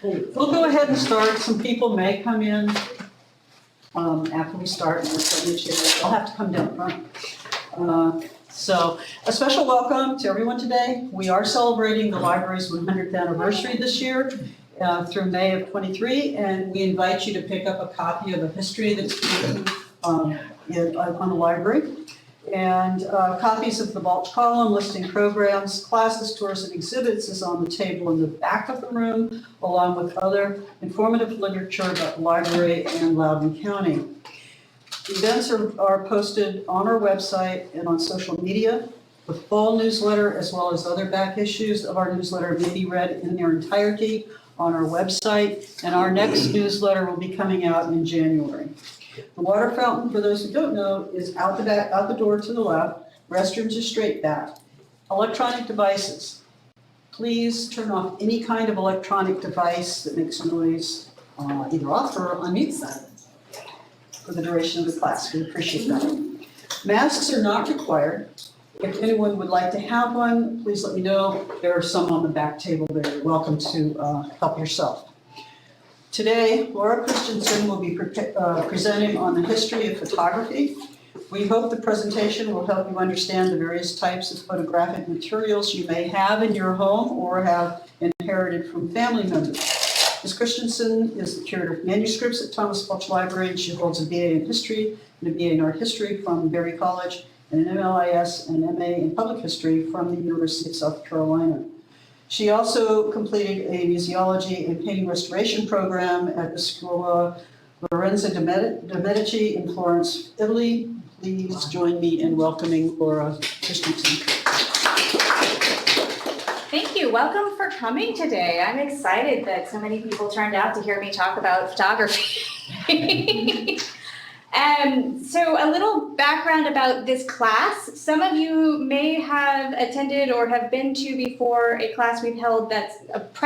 We'll go ahead and start. Some people may come in after we start. They'll have to come down front. So a special welcome to everyone today. We are celebrating the library's 100th anniversary this year through May of 23, and we invite you to pick up a copy of the history that's on the library. And copies of the Balch column listing programs, classes, tours, and exhibits is on the table in the back of the room, along with other informative literature about the library and Loudoun County. Events are posted on our website and on social media. The fall newsletter, as well as other back issues of our newsletter, may be read in their entirety on our website, and our next newsletter will be coming out in January. The water fountain, for those who don't know, is out the door to the left. Restrooms are straight back. Electronic devices. Please turn off any kind of electronic device that makes noise, either off or on mute silent for the duration of the class. We appreciate that. Masks are not required. If anyone would like to have one, please let me know. There are some on the back table there. You're welcome to help yourself. Today, Laura Christiansen will be presenting on the history of photography. We hope the presentation will help you understand the various types of photographic materials you may have in your home or have inherited from family members. Ms. Christiansen is the Curator of Manuscripts at Thomas Balch Library, and she holds a BA in History and a BA in Art History from Berry College and an MLIS and MA in Public History from the University of South Carolina. She also completed a museology and painting restoration program at the Scuola Lorenzo de Medici in Florence, Italy. Please join me in welcoming Laura Christiansen. Thank you. Welcome for coming today. I'm excited that so many people turned out to hear me talk about photography. So a little background about this class. Some of you may have attended or have been to before a class we've held that's about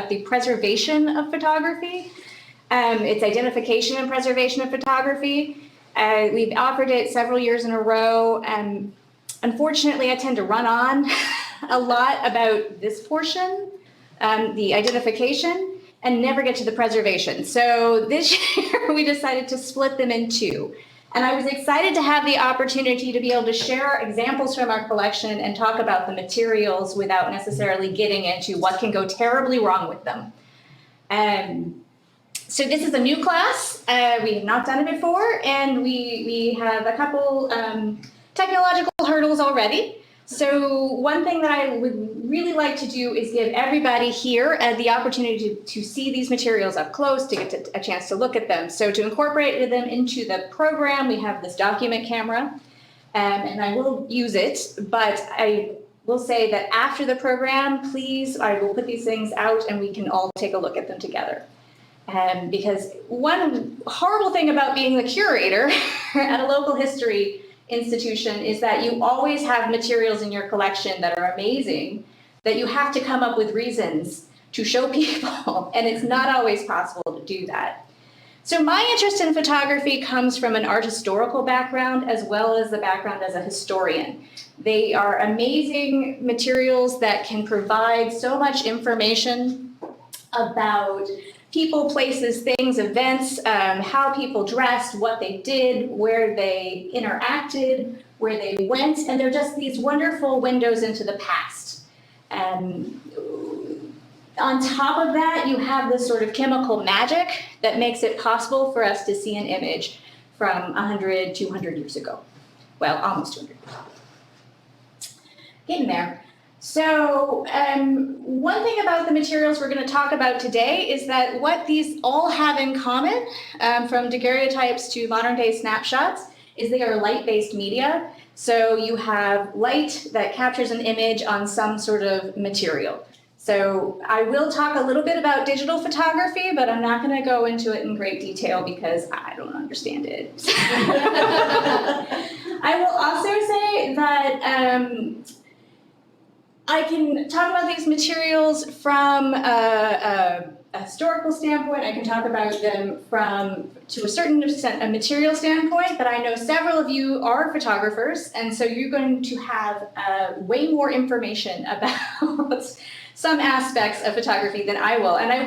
the preservation of photography. It's identification and preservation of photography. We've offered it several years in a row. Unfortunately, I tend to run on a lot about this portion, the identification, and never get to the preservation. So this year we decided to split them in two. And I was excited to have the opportunity to be able to share examples from our collection and talk about the materials without necessarily getting into what can go terribly wrong with them. So this is a new class. We have not done it before, and we have a couple technological hurdles already. So one thing that I would really like to do is give everybody here the opportunity to see these materials up close, to get a chance to look at them. So to incorporate them into the program, we have this document camera, and I will use it, but I will say that after the program, please, I will put these things out and we can all take a look at them together. Because one horrible thing about being the curator at a local history institution is that you always have materials in your collection that are amazing that you have to come up with reasons to show people, and it's not always possible to do that. So my interest in photography comes from an art historical background as well as the background as a historian. They are amazing materials that can provide so much information about people, places, things, events, how people dressed, what they did, where they interacted, where they went, and they're just these wonderful windows into the past. On top of that, you have this sort of chemical magic that makes it possible for us to see an image from 100, 200 years ago. Well, almost 200 years ago. Getting there. So one thing about the materials we're going to talk about today is that what these all have in common, from daguerreotypes to modern day snapshots, is they are light-based media. So you have light that captures an image on some sort of material. So I will talk a little bit about digital photography, but I'm not going to go into it in great detail because I don't understand it. I will also say that I can talk about these materials from a historical standpoint. I can talk about them from, to a certain extent, a material standpoint, but I know several of you are photographers, and so you're going to have way more information about some aspects of photography, then I will. And I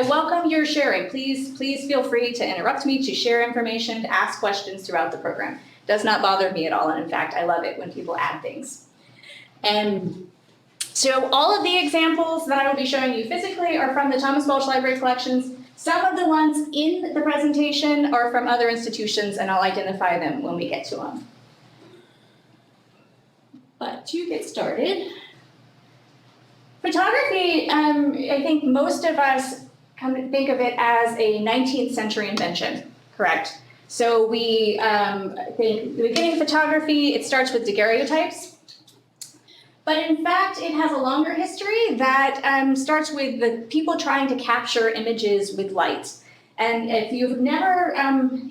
welcome your sharing. Please feel free to interrupt me, to share information, to ask questions throughout the program. It does not bother me at all, and in fact, I love it when people add things. And so all of the examples that I will be showing you physically are from the Thomas Balch Library collections. Some of the ones in the presentation are from other institutions, and I'll identify them when we get to them. But to get started, photography, I think most of us come to think of it as a 19th century invention, correct? So we think the beginning of photography, it starts with daguerreotypes. But in fact, it has a longer history that starts with the people trying to capture images with light. And if you've never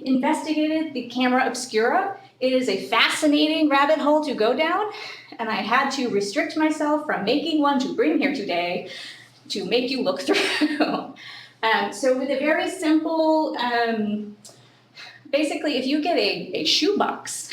investigated the camera obscura, it is a fascinating rabbit hole to go down. And I had to restrict myself from making one to bring here today to make you look through. So with a very simple, basically if you get a shoebox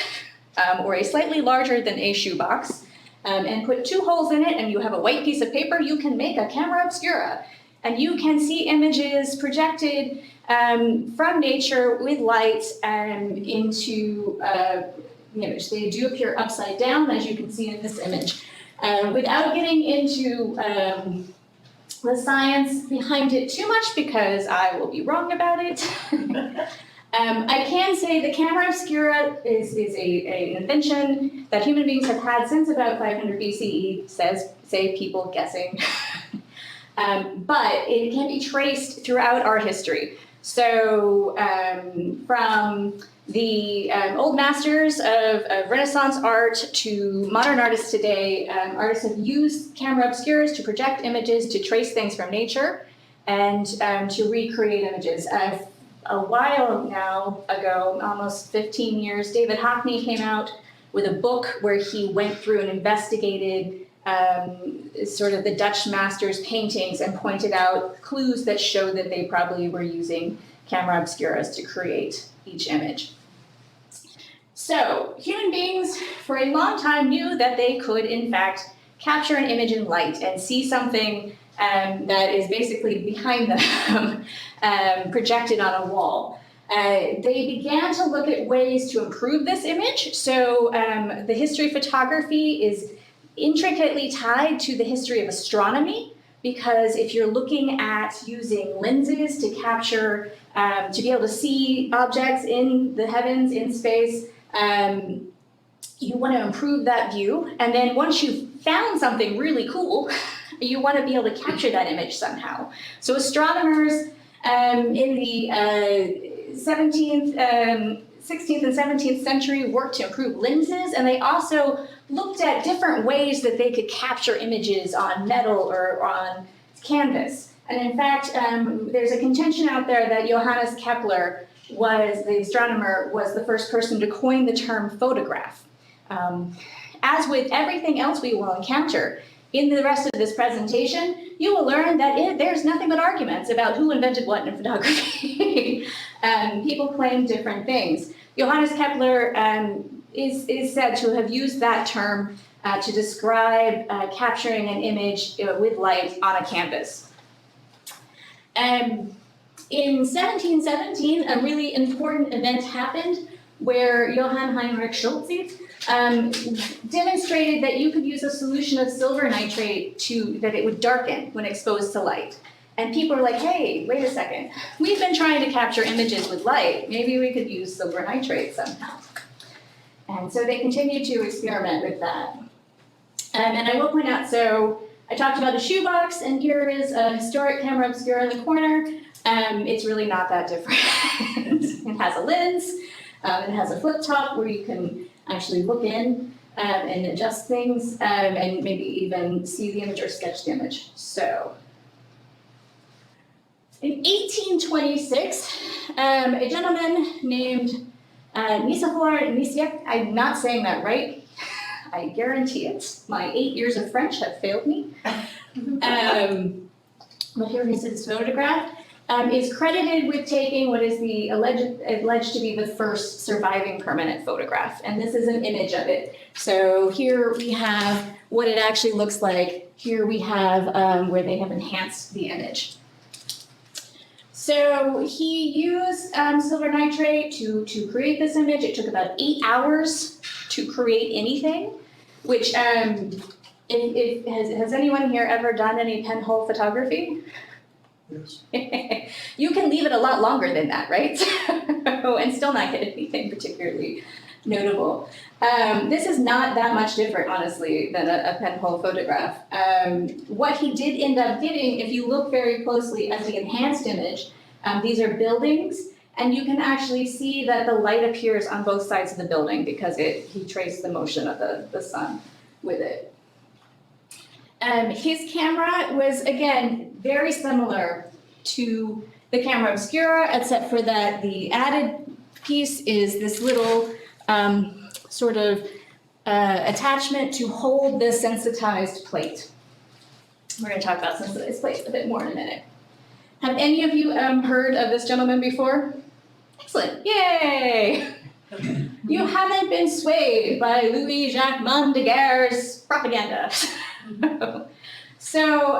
or a slightly larger than a shoebox, and put 2 holes in it and you have a white piece of paper, you can make a camera obscura. And you can see images projected from nature with light into the image. They do appear upside down, as you can see in this image. Without getting into the science behind it too much, because I will be wrong about it, I can say the camera obscura is an invention that human beings have had since about 500 BCE, say people guessing. But it can be traced throughout our history. So from the old masters of Renaissance art to modern artists today, artists have used camera obscuras to project images, to trace things from nature, and to recreate images. A while now ago, almost 15 years, David Hockney came out with a book where he went through and investigated sort of the Dutch masters' paintings and pointed out clues that showed that they probably were using camera obscuras to create each image. So human beings for a long time knew that they could, in fact, capture an image in light and see something that is basically behind them, projected on a wall. They began to look at ways to improve this image. So the history of photography is intricately tied to the history of astronomy, because if you're looking at using lenses to capture, to be able to see objects in the heavens, in space, you want to improve that view. And then once you've found something really cool, you want to be able to capture that image somehow. So astronomers in the 16th and 17th century worked to improve lenses, and they also looked at different ways that they could capture images on metal or on canvas. And in fact, there's a contention out there that Johannes Kepler the astronomer, was the first person to coin the term photograph. As with everything else we will encounter in the rest of this presentation, you will learn that there's nothing but arguments about who invented what in photography. People claim different things. Johannes Kepler is said to have used that term to describe capturing an image with light on a canvas. In 1717, a really important event happened where Johann Heinrich Schulze demonstrated that you could use a solution of silver nitrate that it would darken when exposed to light. And people are like, hey, wait a second. We've been trying to capture images with light. Maybe we could use silver nitrate somehow. And so they continued to experiment with that. And I will point out, so I talked about a shoebox, and here is a historic camera obscura in the corner. It's really not that different. It has a lens. It has a flip top where you can actually look in and adjust things and maybe even see the image or sketch the image. So in 1826, a gentleman named Nicephore Niziek, I'm not saying that right, I guarantee it. My 8 years of French have failed me. But here is his photograph. is credited with taking what is the alleged to be the first surviving permanent photograph. And this is an image of it. So here we have what it actually looks like. Here we have where they have enhanced the image. So he used silver nitrate to create this image. It took about 8 hours to create anything, which has anyone here ever done any penhole photography? Yes. You can leave it a lot longer than that, right? And still not get anything particularly notable. This is not that much different, honestly, than a penhole photograph. What he did end up getting, if you look very closely at the enhanced image, these are buildings, and you can actually see that the light appears on both sides of the building because he traced the motion of the sun with it. His camera was, again, very similar to the camera obscura, except for that the added piece is this little sort of attachment to hold the sensitized plate. We're going to talk about sensitized plates a bit more in a minute. Have any of you heard of this gentleman before? Excellent, yay! You haven't been swayed by Louis-Jacques Daguerre's propaganda. So,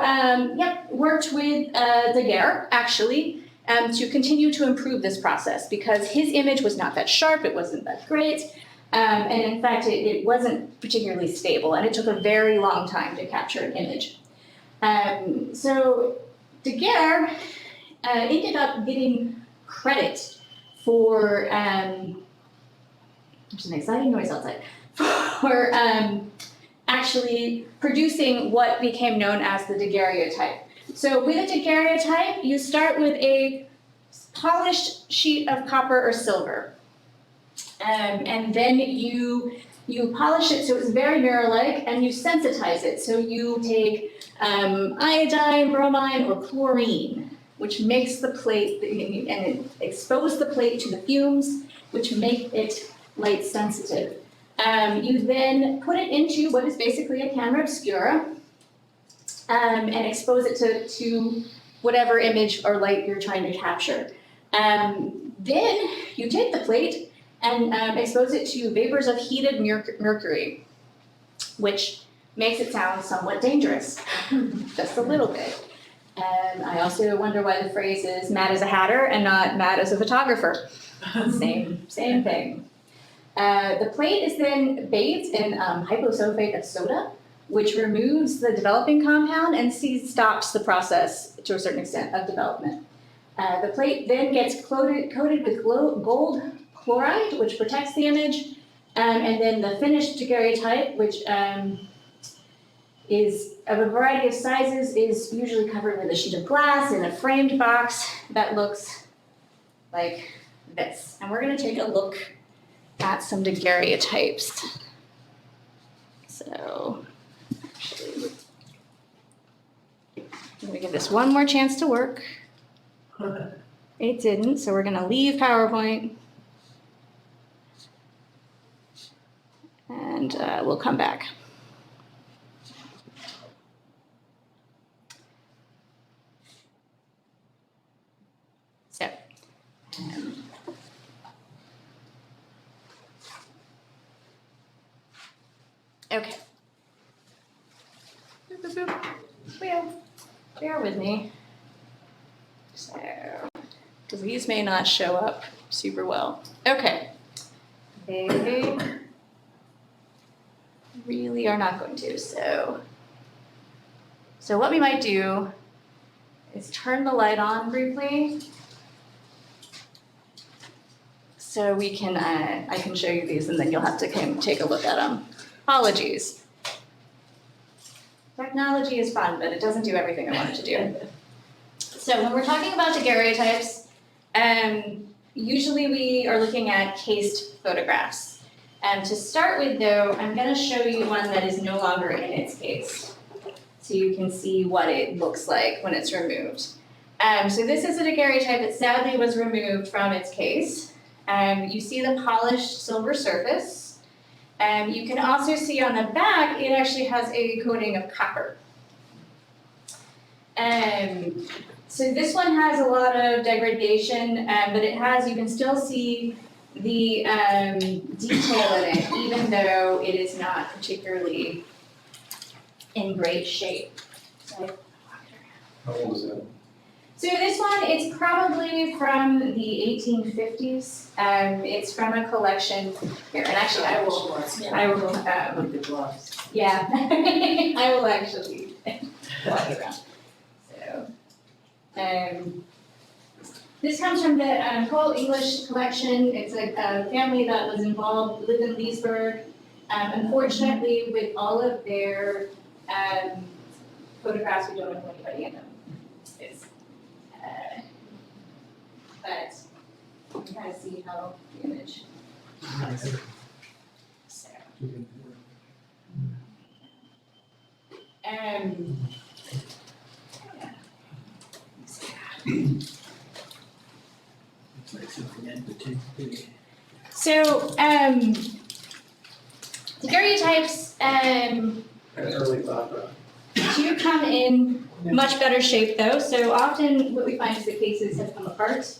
worked with Daguerre, actually, to continue to improve this process because his image was not that sharp, it wasn't that great, and in fact, it wasn't particularly stable, and it took a very long time to capture an image. So, Daguerre ended up getting credit for, there's an exciting noise outside, for actually producing what became known as the daguerreotype. So with a daguerreotype, you start with a polished sheet of copper or silver. And then you polish it so it's very mirror-like, and you sensitize it. So you take iodine, bromine, or chlorine, which makes the plate, and it exposes the plate to the fumes, which make it light sensitive. You then put it into what is basically a camera obscura and expose it to whatever image or light you're trying to capture. Then you take the plate and expose it to vapors of heated mercury, which makes it sound somewhat dangerous, just a little bit. I also wonder why the phrase is mad as a hatter and not mad as a photographer. Same thing. The plate is then bathed in hyposulfate of soda, which removes the developing compound and stops the process to a certain extent of development. The plate then gets coated with gold chloride, which protects the image, and then the finished daguerreotype, which is of a variety of sizes, is usually covered with a sheet of glass in a framed box that looks like this. And we're going to take a look at some daguerreotypes. So, actually, I'm going to give this one more chance to work. It didn't, so we're going to leave PowerPoint. And we'll come back. So, okay. Bear with me. So, because these may not show up super well. Okay. They really are not going to. So what we might do is turn the light on briefly. So we can, I can show you these and then you'll have to take a look at them. Apologies. Technology is fun, but it doesn't do everything I want it to do. So when we're talking about daguerreotypes, usually we are looking at cased photographs. To start with though, I'm gonna show you one that is no longer in its case. So you can see what it looks like when it's removed. So this is a daguerreotype that sadly was removed from its case. You see the polished silver surface. You can also see on the back, it actually has a coating of copper. So this one has a lot of degradation, but it has, you can still see the detail in it, even though it is not particularly in great shape. So, How old is that? so this one, it's probably from the 1850s. It's from a collection here, and actually I will, With the gloves. yeah, I will actually walk around. So, this comes from the Cole English collection. It's a family that was involved, lived in Leesburg. Unfortunately, with all of their photographs, we don't have anybody in them. It's, but you can kind of see how the image. So, So, daguerreotypes An early thought, do come in much better shape though. So often what we find is the cases have come apart.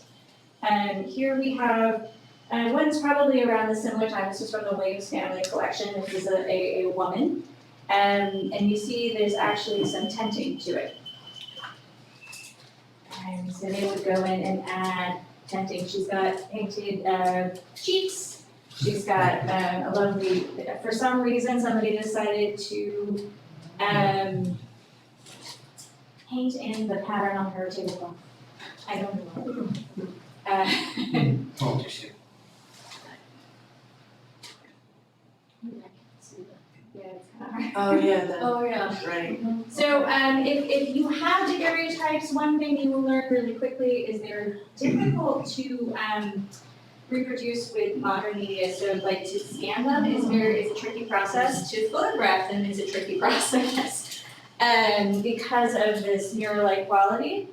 Here we have, one's probably around the similar time. This is from the Williams family collection. This is a woman. And you see there's actually some tinting to it. And so they would go in and add tinting. She's got painted cheeks. She's got a lovely, for some reason, somebody decided to paint in the pattern on her tablecloth. I don't know. Oh, shit. Yeah, it's kind of hard. Oh, yeah, the, Oh, yeah. right. So if you have daguerreotypes, one thing you will learn really quickly is they're difficult to reproduce with modern media. So like to scan them is a tricky process. To photograph them is a tricky process because of this mirror-like quality.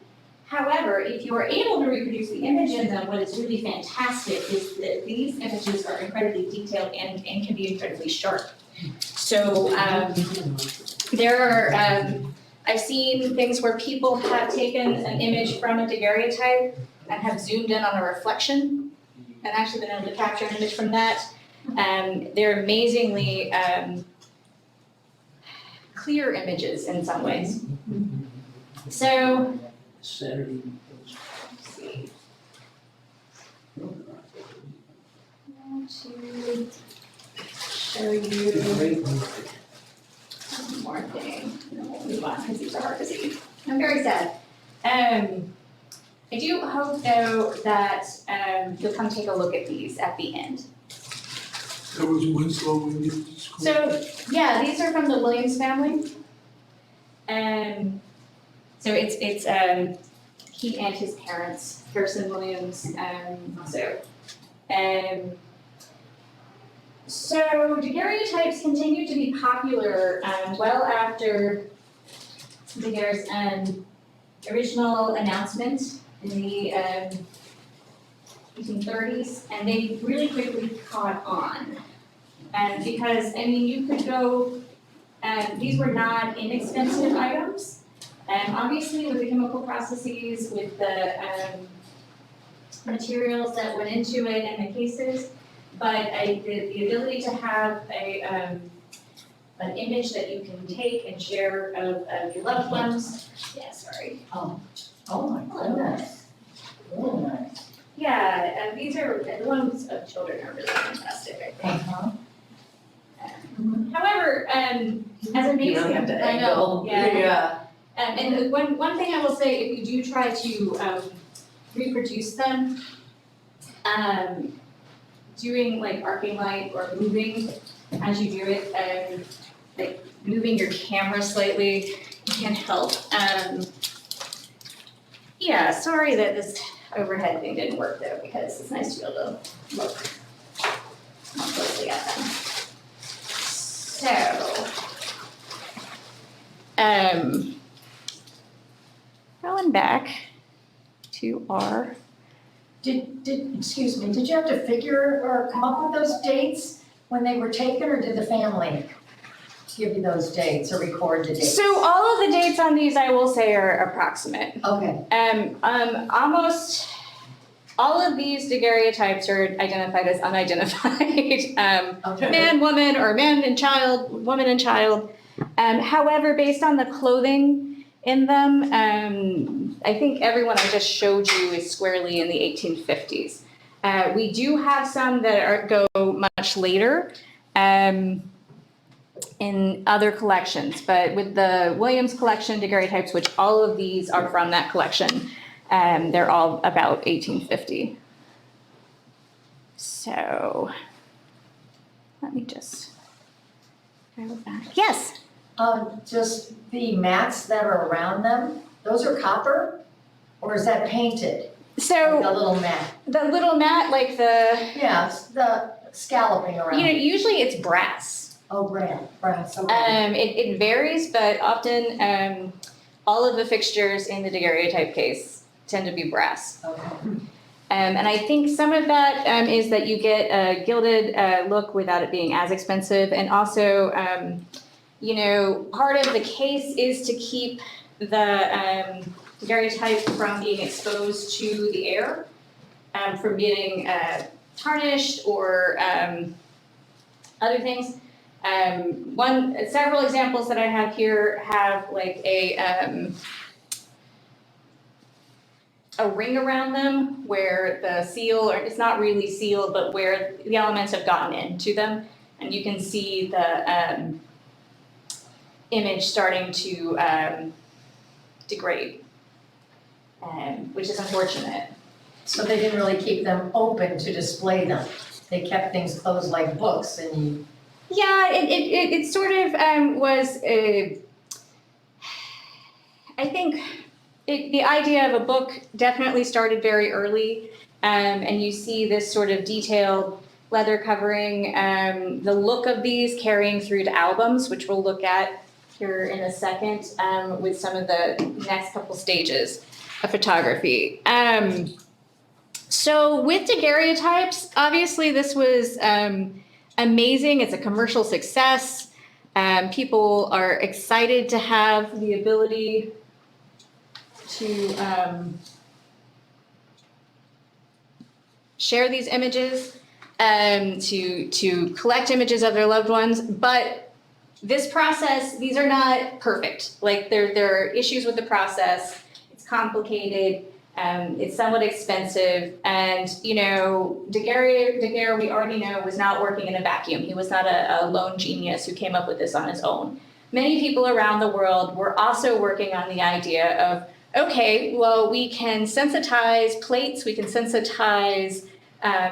However, if you are able to reproduce the image in them, what is really fantastic is that these images are incredibly detailed and can be incredibly sharp. So there are, I've seen things where people have taken an image from a daguerreotype and have zoomed in on a reflection and actually been able to capture an image from that. They're amazingly clear images in some ways. So, Saturday. let's see. I want to show you one more thing, and then we'll move on because these are hard to see. I'm very sad. I do hope though that you'll come take a look at these at the end. That was Winslow when you were at school. So, yeah, these are from the Williams family. So it's he and his parents, Gerson Williams, so daguerreotypes continued to be popular well after Daguerre's original announcement in the 1830s, and they really quickly caught on. And because, I mean, you could go, these were not inexpensive items. Obviously with the chemical processes, with the materials that went into it and the cases, but the ability to have an image that you can take and share of your loved ones. Yeah, sorry. Oh my goodness. Really nice. Yeah, these are, the ones of children are really fantastic, I think. Uh-huh. However, as amazing, I know, yeah. And one thing I will say, if you do try to reproduce them, doing like arcing light or moving as you do it, like moving your camera slightly can help. Yeah, sorry that this overhead thing didn't work though, because it's nice to be able to look more closely at them. So, going back to our, Excuse me, did you have to figure or come up with those dates when they were taken, or did the family? give you those dates or record the dates? So all of the dates on these, I will say, are approximate. Okay, Almost all of these daguerreotypes are identified as unidentified. okay. Man, woman, or man and child, woman and child. However, based on the clothing in them, I think everyone I just showed you is squarely in the 1850s. We do have some that go much later in other collections, but with the Williams collection daguerreotypes, which all of these are from that collection, they're all about 1850. So let me just go back. Yes. Just the mats that are around them, those are copper? Or is that painted? Like So a little mat? the little mat, like the, Yeah, it's the scalloping around. usually it's brass. Oh, brass, okay. It varies, but often all of the fixtures in the daguerreotype case tend to be brass. Okay. And I think some of that is that you get a gilded look without it being as expensive. And also, part of the case is to keep the daguerreotype from being exposed to the air, from getting tarnished or other things. Several examples that I have here have like a ring around them where the seal, or it's not really sealed, but where the elements have gotten into them, and you can see the image starting to degrade, which is unfortunate. So they didn't really keep them open to display them? They kept things closed like books and you... Yeah, it sort of was, I think the idea of a book definitely started very early, and you see this sort of detailed leather covering, the look of these carrying through to albums, which we'll look at here in a second with some of the next couple stages of photography. So with daguerreotypes, obviously this was amazing. It's a commercial success. People are excited to have the ability to share these images, to collect images of their loved ones. But this process, these are not perfect. Like there are issues with the process. It's complicated. It's somewhat expensive, and Daguerre, we already know, was not working in a vacuum. He was not a lone genius who came up with this on his own. Many people around the world were also working on the idea of, okay, well, we can sensitize plates, we can sensitize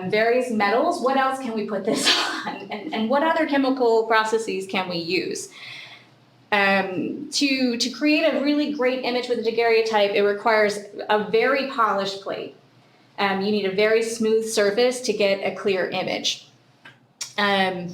various metals. What else can we put this on, and what other chemical processes can we use? To create a really great image with a daguerreotype, it requires a very polished plate. You need a very smooth surface to get a clear image. And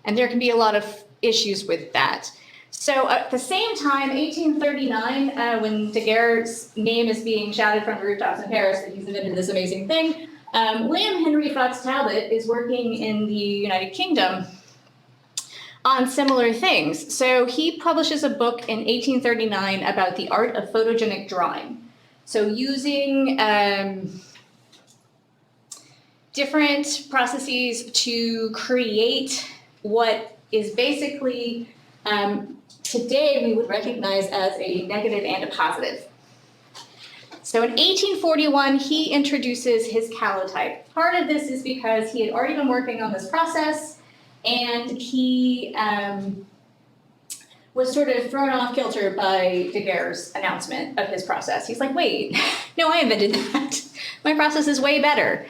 there can be a lot of issues with that. So at the same time, 1839, when Daguerre's name is being shouted from the rooftops in Paris that he's invented this amazing thing, William Henry Fox Talbot is working in the United Kingdom on similar things. So he publishes a book in 1839 about the art of photogenic drawing. So using different processes to create what is basically today we would recognize as a negative and a positive. So in 1841, he introduces his calotype. Part of this is because he had already been working on this process, and he was sort of thrown off kilter by Daguerre's announcement of his process. He's like, wait, no, I invented that. My process is way better.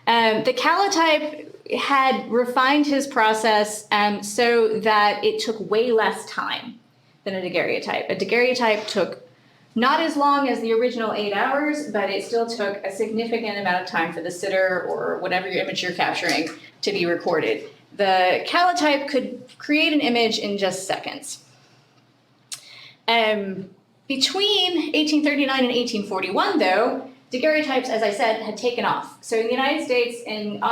The calotype had refined his process so that it took way less time than a daguerreotype. A daguerreotype took not as long as the original 8 hours, but it still took a significant amount of time for the sitter or whatever your image you're capturing to be recorded. The calotype could create an image in just seconds. Between 1839 and 1841, though, daguerreotypes, as I said, had taken off. So in the United States and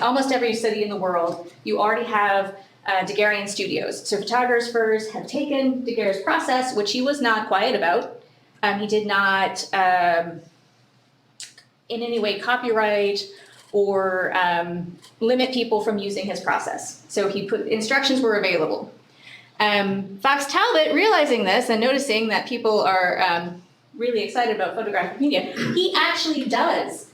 almost every city in the world, you already have Daguerrean studios. So photographers have taken Daguerre's process, which he was not quiet about. He did not in any way copyright or limit people from using his process. So he put instructions were available. Fox Talbot, realizing this and noticing that people are really excited about photographic media, he actually does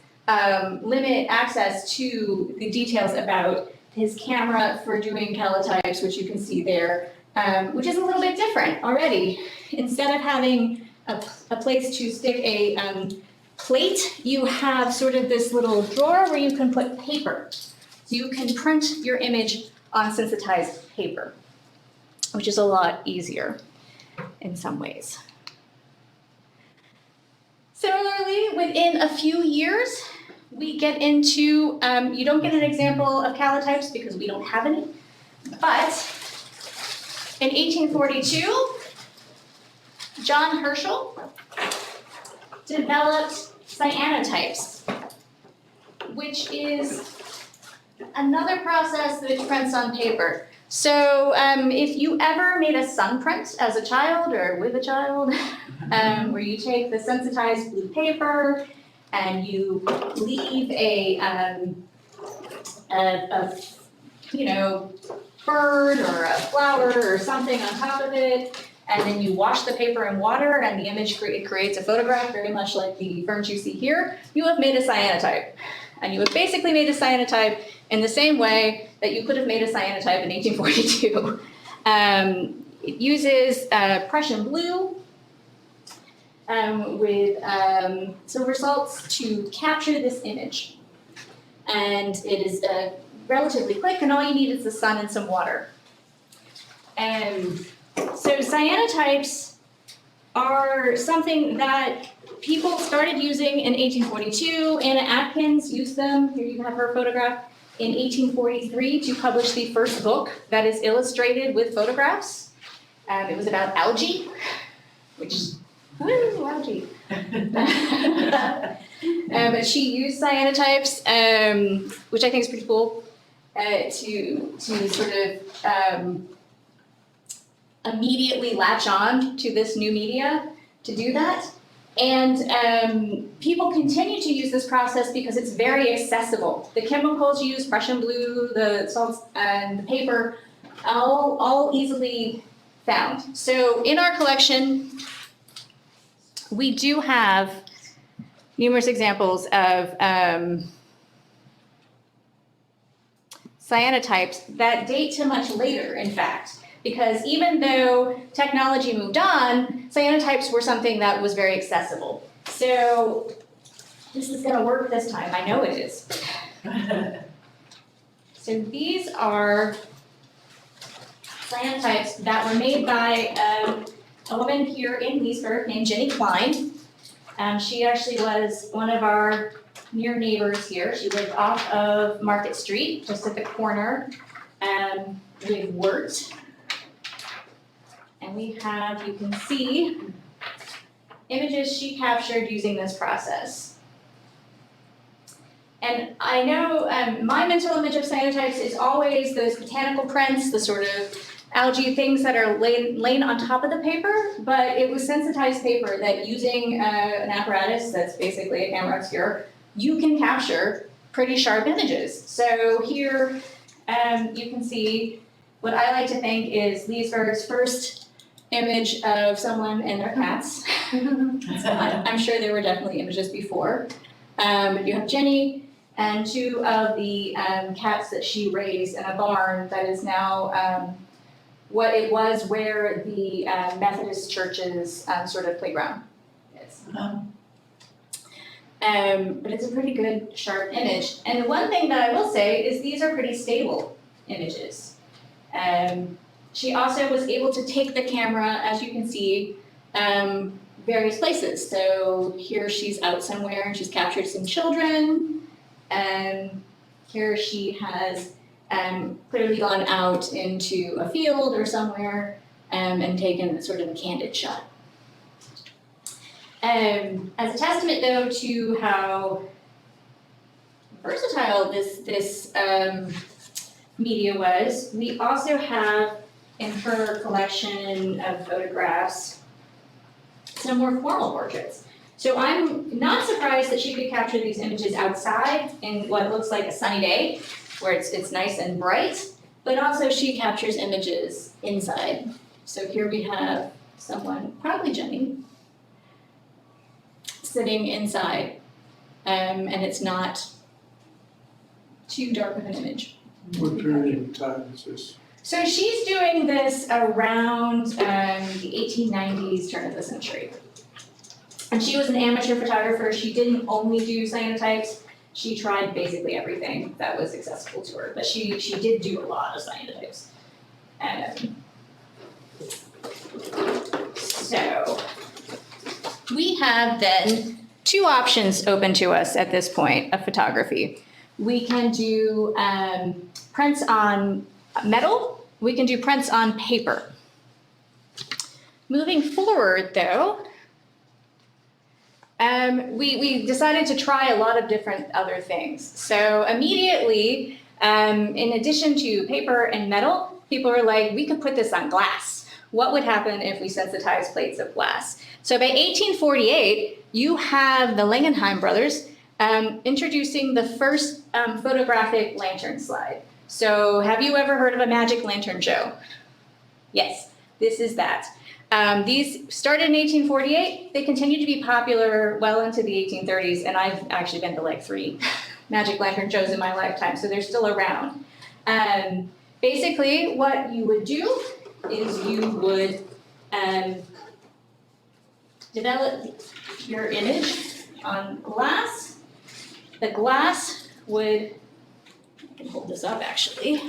limit access to the details about his camera for doing calotypes, which you can see there, which is a little bit different already. Instead of having a place to stick a plate, you have sort of this little drawer where you can put paper. So you can print your image on sensitized paper, which is a lot easier in some ways. Similarly, within a few years, we get into, you don't get an example of calotypes because we don't have any, but in 1842, John Herschel developed cyanotypes, which is another process that prints on paper. So if you ever made a sun print as a child or with a child, where you take the sensitized blue paper and you leave a bird or a flower or something on top of it, and then you wash the paper in water and the image creates a photograph very much like the ferns you see here, you have made a cyanotype. And you have basically made a cyanotype in the same way that you could have made a cyanotype in 1842. It uses Prussian blue with silver salts to capture this image. And it is relatively quick, and all you need is the sun and some water. So cyanotypes are something that people started using in 1842. Anna Atkins used them, here you have her photograph, in 1843 to publish the first book that is illustrated with photographs. It was about algae, which, woo, algae. But she used cyanotypes, which I think is pretty cool, to sort of immediately latch on to this new media to do that. And people continue to use this process because it's very accessible. The chemicals used, Prussian blue, the salts, and the paper, all easily found. So in our collection, we do have numerous examples of cyanotypes that date to much later, in fact. Because even though technology moved on, cyanotypes were something that was very accessible. So this is gonna work this time, I know it is. So these are cyanotypes that were made by a woman here in Leesburg named Jenny Klein. She actually was one of our near neighbors here. She lived off of Market Street, just at the corner with Wirt. And we have, you can see, images she captured using this process. And I know my mental image of cyanotypes is always those botanical prints, the sort of algae things that are laid on top of the paper, but it was sensitized paper that using an apparatus that's basically a camera obscura, you can capture pretty sharp images. So here you can see what I like to think is Leesburg's first image of someone and their cats. I'm sure there were definitely images before. You have Jenny and two of the cats that she raised in a barn that is now what it was where the Methodist Church's sort of playground is. But it's a pretty good, sharp image. And one thing that I will say is these are pretty stable images. She also was able to take the camera, as you can see, various places. So here she's out somewhere and she's captured some children. Here she has clearly gone out into a field or somewhere and taken sort of a candid shot. As a testament, though, to how versatile this media was. We also have in her collection of photographs some more formal portraits. So I'm not surprised that she could capture these images outside in what looks like a sunny day, where it's nice and bright, but also she captures images inside. So here we have someone, probably Jenny, sitting inside, and it's not too dark of an image. What period of time is this? So she's doing this around the 1890s, turn of the century. And she was an amateur photographer. She didn't only do cyanotypes. She tried basically everything that was accessible to her, but she did do a lot of cyanotypes. So we have then two options open to us at this point of photography. We can do prints on metal. We can do prints on paper. Moving forward, though, we decided to try a lot of different other things. So immediately, in addition to paper and metal, people were like, we could put this on glass. What would happen if we sensitized plates of glass? So by 1848, you have the Langenheim brothers introducing the first photographic lantern slide. So have you ever heard of a magic lantern show? Yes, this is that. These started in 1848. They continued to be popular well into the 1830s, and I've actually been to like 3 magic lantern shows in my lifetime, so they're still around. Basically, what you would do is you would develop your image on glass. The glass would, I can hold this up actually,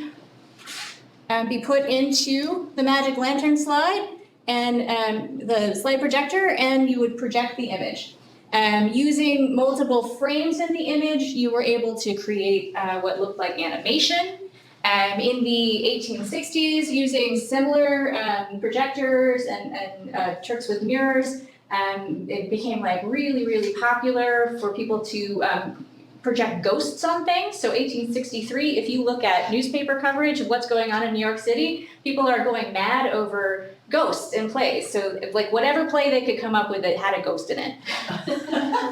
be put into the magic lantern slide and the slide projector, and you would project the image. Using multiple frames in the image, you were able to create what looked like animation. In the 1860s, using similar projectors and tricks with mirrors, it became like really, really popular for people to project ghosts on things. So 1863, if you look at newspaper coverage of what's going on in New York City, people are going mad over ghosts in plays. So like whatever play they could come up with that had a ghost in it.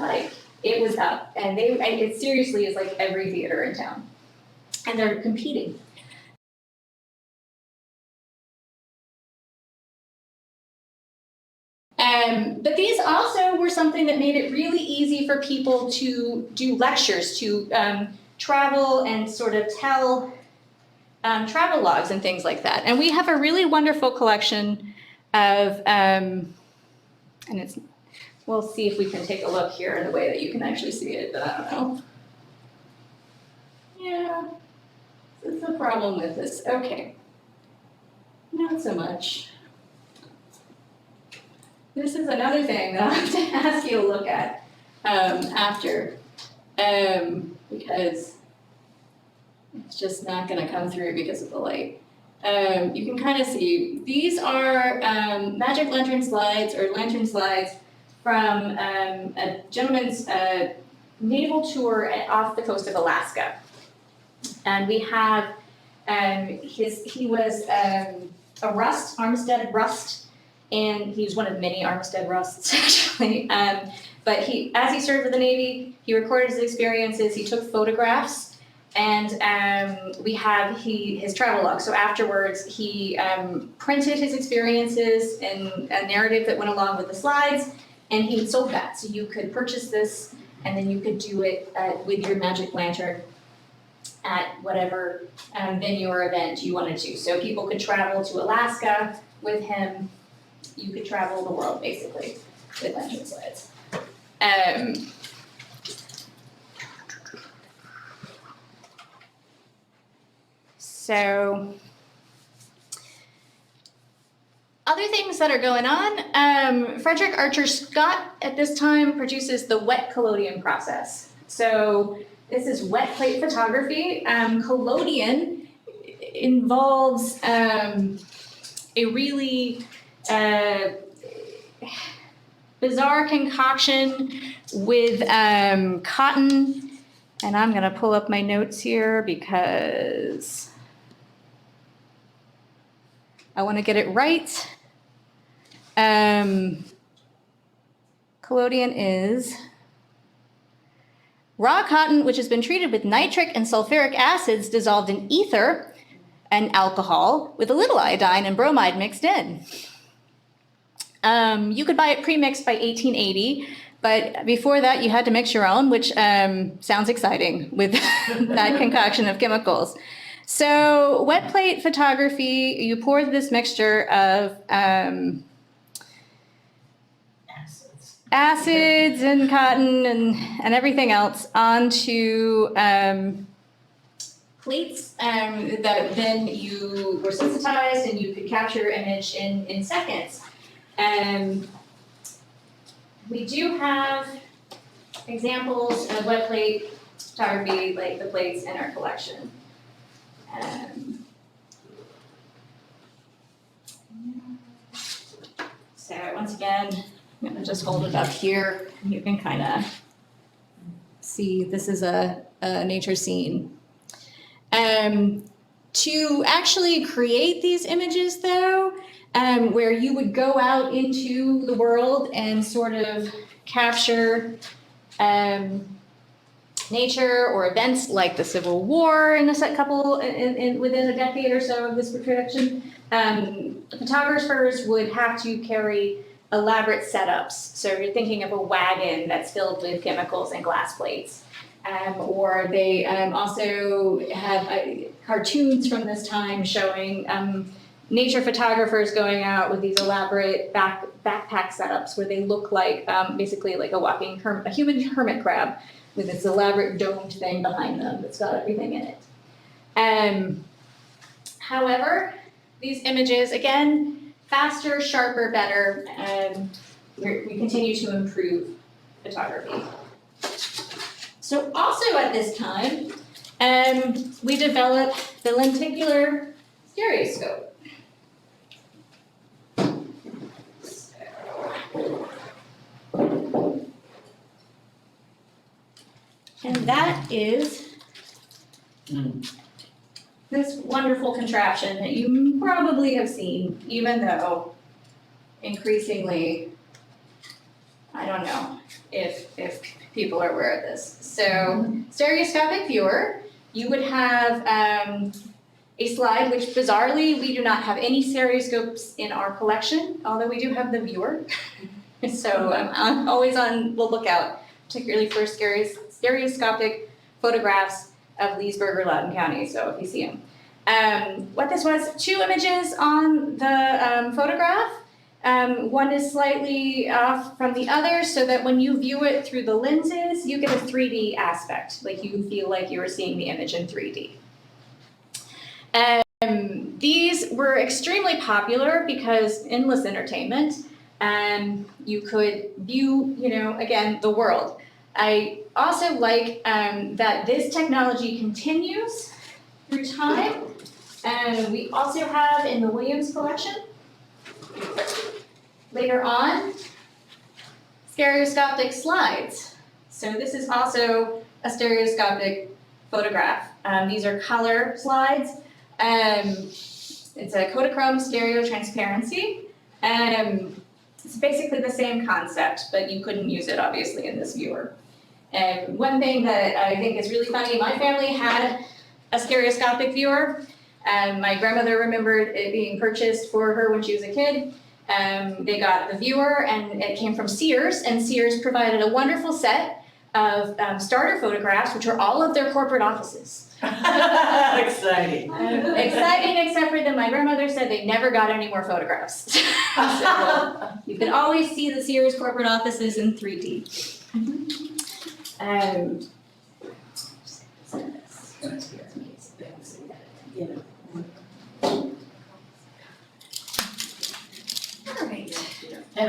Like it was up. And it seriously is like every theater in town. And they're competing. But these also were something that made it really easy for people to do lectures, to travel and sort of tell travel logs and things like that. And we have a really wonderful collection of, and it's, we'll see if we can take a look here in a way that you can actually see it, but I don't know. Yeah, that's the problem with this. Okay, not so much. This is another thing that I'll have to ask you to look at after, because it's just not going to come through because of the light. You can kind of see, these are magic lantern slides or lantern slides from a gentleman's naval tour off the coast of Alaska. And we have, he was a Rust, Armistead Rust, and he was one of many Armistead Rusts, actually. But as he served with the Navy, he recorded his experiences, he took photographs, and we have his travel log. So afterwards, he printed his experiences in a narrative that went along with the slides, and he sold that. So you could purchase this, and then you could do it with your magic lantern at whatever venue or event you wanted to. So people could travel to Alaska with him. You could travel the world, basically, with lantern slides. So, other things that are going on, Frederick Archer Scott at this time produces the wet collodion process. So this is wet plate photography. Collodion involves a really bizarre concoction with cotton, and I'm gonna pull up my notes here because I want to get it right. Collodion is raw cotton which has been treated with nitric and sulfuric acids dissolved in ether and alcohol with a little iodine and bromide mixed in. You could buy it pre-mixed by 1880, but before that you had to mix your own, which sounds exciting with that concoction of chemicals. So wet plate photography, you pour this mixture of acids and cotton and everything else onto plates that then you were sensitized and you could capture your image in seconds. We do have examples of wet plate photography, like the plates in our collection. So once again, I'm gonna just hold it up here. You can kind of see this is a nature scene. To actually create these images though, where you would go out into the world and sort of capture nature or events like the Civil War in within a decade or so of this production, photographers would have to carry elaborate setups. So you're thinking of a wagon that's filled with chemicals and glass plates. Or they also have cartoons from this time showing nature photographers going out with these elaborate backpack setups where they look like basically like a human hermit crab with this elaborate domed thing behind them that's got everything in it. However, these images, again, faster, sharper, better, we continue to improve photography. So also at this time, we developed the lenticular stereoscope. And that is this wonderful contraption that you probably have seen, even though increasingly, I don't know if people are aware of this. So stereoscopic viewer, you would have a slide, which bizarrely, we do not have any stereoscopes in our collection, although we do have the viewer. So I'm always on the lookout, particularly for stereoscopic photographs of Leesburg or Loudoun County, so if you see them. What this was, 2 images on the photograph. One is slightly off from the other so that when you view it through the lenses, you get a 3D aspect, like you feel like you are seeing the image in 3D. These were extremely popular because endless entertainment, you could view, again, the world. I also like that this technology continues through time. We also have in the Williams collection, later on, stereoscopic slides. So this is also a stereoscopic photograph. These are color slides. It's a Kodachrome stereo transparency. It's basically the same concept, but you couldn't use it obviously in this viewer. And one thing that I think is really funny, my family had a stereoscopic viewer. My grandmother remembered it being purchased for her when she was a kid. They got the viewer and it came from Sears, and Sears provided a wonderful set of starter photographs, which were all of their corporate offices. Exciting. Exciting, except for that my grandmother said they never got any more photographs. So you can always see the Sears corporate offices in 3D. And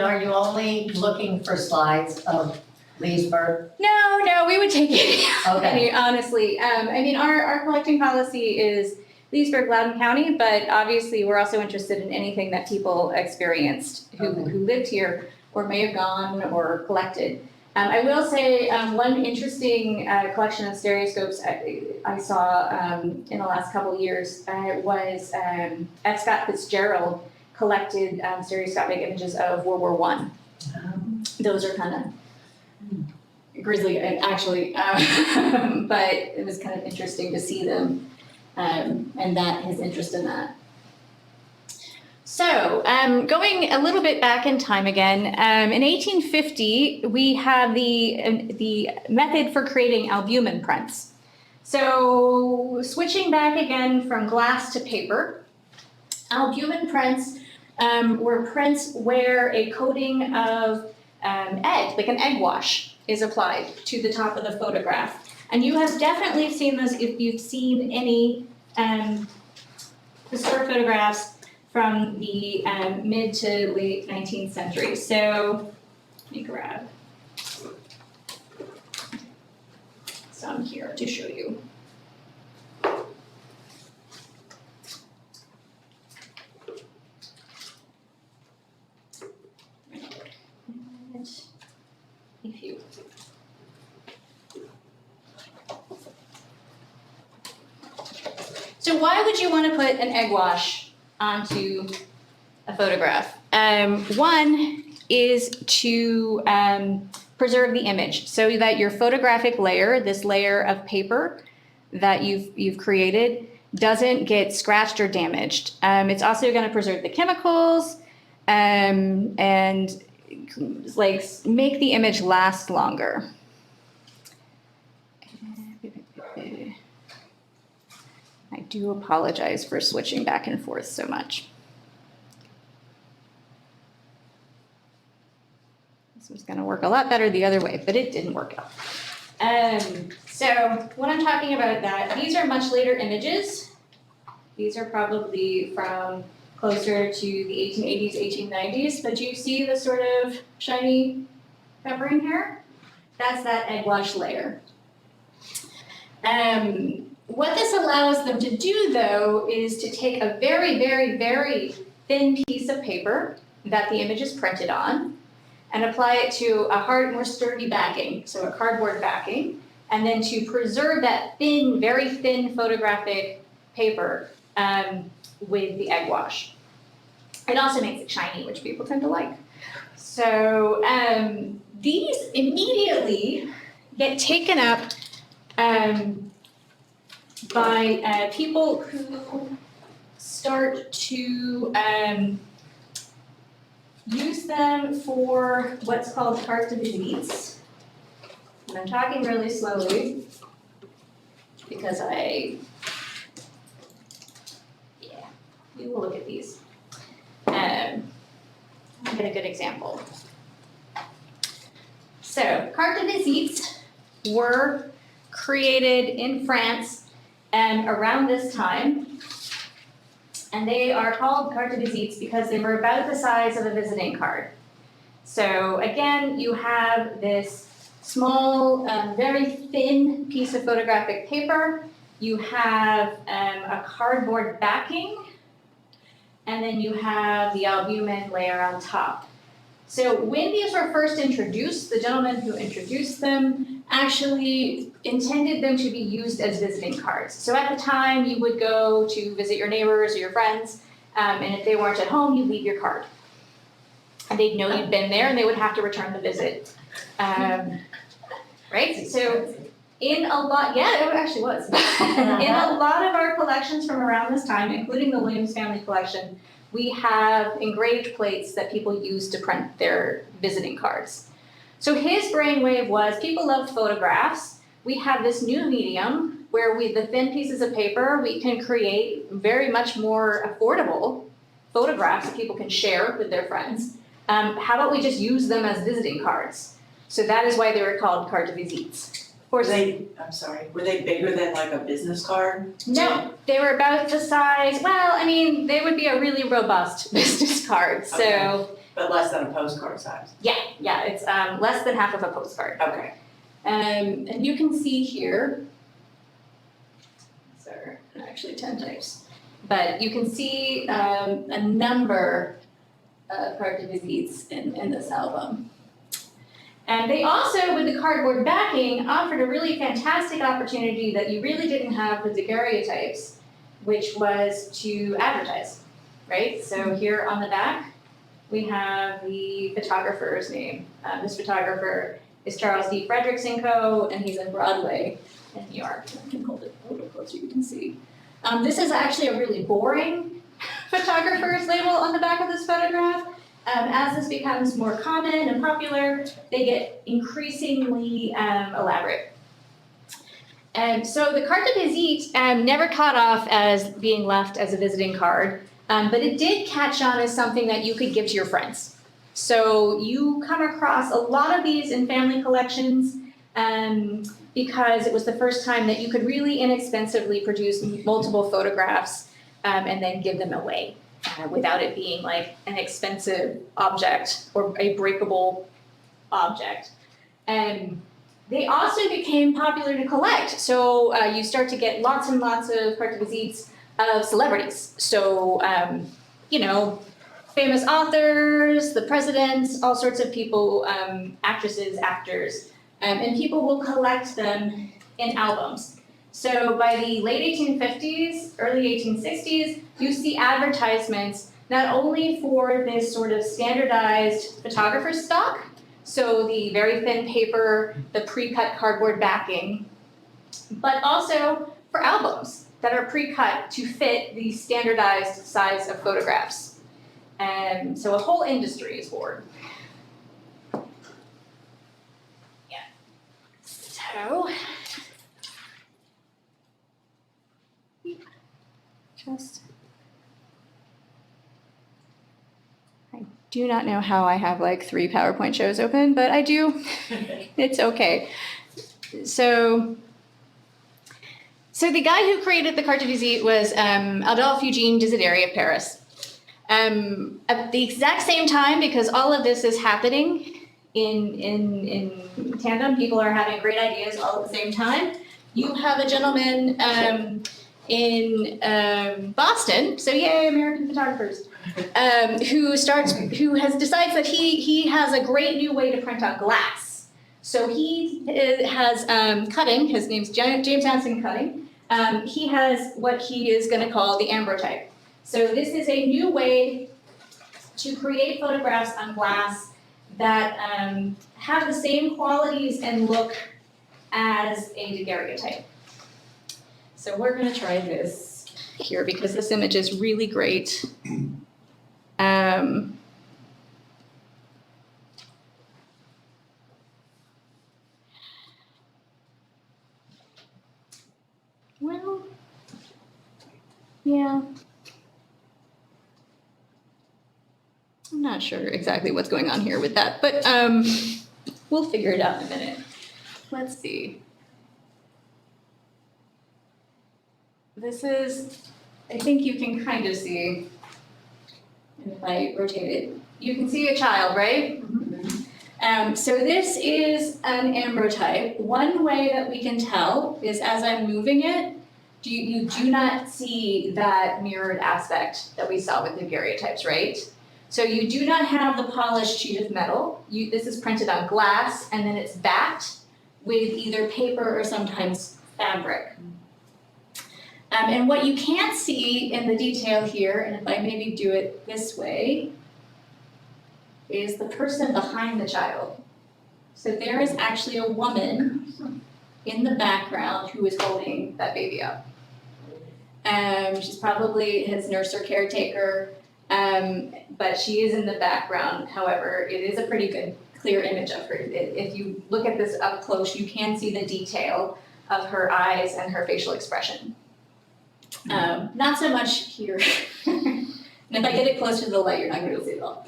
are you only looking for slides of Leesburg? No, we would take any, Okay. honestly. Our collecting policy is Leesburg, Loudoun County, but obviously we're also interested in anything that people experienced who lived here or may have gone or collected. I will say one interesting collection of stereoscopes I saw in the last couple of years was F. Scott Fitzgerald collected stereoscopic images of World War I. Those are kind of grisly, actually, but it was kind of interesting to see them and that his interest in that. So, going a little bit back in time again, in 1850, we have the method for creating albumen prints. So, switching back again from glass to paper, albumen prints were prints where a coating of egg, like an egg wash, is applied to the top of the photograph. And you have definitely seen this if you've seen any historic photographs from the mid to late 19th century. So let me grab some here to show you. A few. So why would you want to put an egg wash onto a photograph? One is to preserve the image so that your photographic layer, this layer of paper that you've created, doesn't get scratched or damaged. It's also going to preserve the chemicals and like make the image last longer. I do apologize for switching back and forth so much. This was going to work a lot better the other way, but it didn't work out. So when I'm talking about that, these are much later images. These are probably from closer to the 1880s, 1890s, but you see the sort of shiny peppering here? That's that egg wash layer. What this allows them to do, though, is to take a very, very, very thin piece of paper that the image is printed on and apply it to a hard, more sturdy backing, so a cardboard backing, and then to preserve that thin, very thin photographic paper with the egg wash. It also makes it shiny, which people tend to like. So these immediately get taken up by people who start to use them for what's called carte de visite. And I'm talking really slowly because we will look at these. I'll get a good example. So, carte de visite were created in France around this time, and they are called carte de visites because they were about the size of a visiting card. So again, you have this small, very thin piece of photographic paper. You have a cardboard backing, and then you have the albumen layer on top. So when these were first introduced, the gentleman who introduced them actually intended them to be used as visiting cards. So at the time, you would go to visit your neighbors or your friends, and if they weren't at home, you'd leave your card. And they'd know you'd been there, and they would have to return the visit. Right? So in a lot, yeah, it actually was. In a lot of our collections from around this time, including the Williams family collection, we have engraved plates that people use to print their visiting cards. So his brainwave was, people love photographs. We have this new medium where with the thin pieces of paper, we can create very much more affordable photographs that people can share with their friends. How about we just use them as visiting cards? So that is why they were called carte de visites. Were they bigger than like a business card? No, they were about the size, well, I mean, they would be a really robust business card, so. Okay. But less than a postcard size? Yeah, it's less than half of a postcard. Okay. And you can see here, so actually 10 types, but you can see a number of carte de visites in this album. And they also, with the cardboard backing, offered a really fantastic opportunity that you really didn't have with daguerreotypes, which was to advertise, right? So here on the back, we have the photographer's name. This photographer is Charles D. Frederickson Co., and he's in Broadway in New York. I can hold it a little closer, you can see. This is actually a really boring photographer's label on the back of this photograph. As this becomes more common and popular, they get increasingly elaborate. And so the carte de visite never caught off as being left as a visiting card, but it did catch on as something that you could give to your friends. So you come across a lot of these in family collections because it was the first time that you could really inexpensively produce multiple photographs and then give them away. Without it being like an expensive object or a breakable object. And they also became popular to collect. So you start to get lots and lots of carte de visites of celebrities. So, famous authors, the presidents, all sorts of people, actresses, actors, and people will collect them in albums. So by the late 1850s, early 1860s, you see advertisements not only for this sort of standardized photographer's stock, so the very thin paper, the pre-cut cardboard backing, but also for albums that are pre-cut to fit the standardized size of photographs. And so a whole industry is born. Yeah. So, I do not know how I have like 3 PowerPoint shows open, but I do. It's okay. So the guy who created the carte de visite was Adolphe Eugene Desideri of Paris. At the exact same time, because all of this is happening in tandem, people are having great ideas all at the same time. You have a gentleman in Boston, so yay, American photographers, who decides that he has a great new way to print on glass. So he has cutting, his name's James Hansen Cutting. He has what he is going to call the ambrotype. So this is a new way to create photographs on glass that have the same qualities and look as a daguerreotype. So we're going to try this here because this image is really great. Well, yeah. I'm not sure exactly what's going on here with that, but we'll figure it out in a minute. Let's see. This is, I think you can kind of see, if I rotate it, you can see a child, right? So this is an ambrotype. One way that we can tell is as I'm moving it, you do not see that mirrored aspect that we saw with the daguerreotypes, right? So you do not have the polished sheet of metal. This is printed on glass, and then it's backed with either paper or sometimes fabric. And what you can't see in the detail here, and if I maybe do it this way, is the person behind the child. So there is actually a woman in the background who is holding that baby up. She's probably his nurse or caretaker, but she is in the background. However, it is a pretty good, clear image of her. If you look at this up close, you can see the detail of her eyes and her facial expression. Not so much here. And if I get it closer to the light, you're not going to see it all.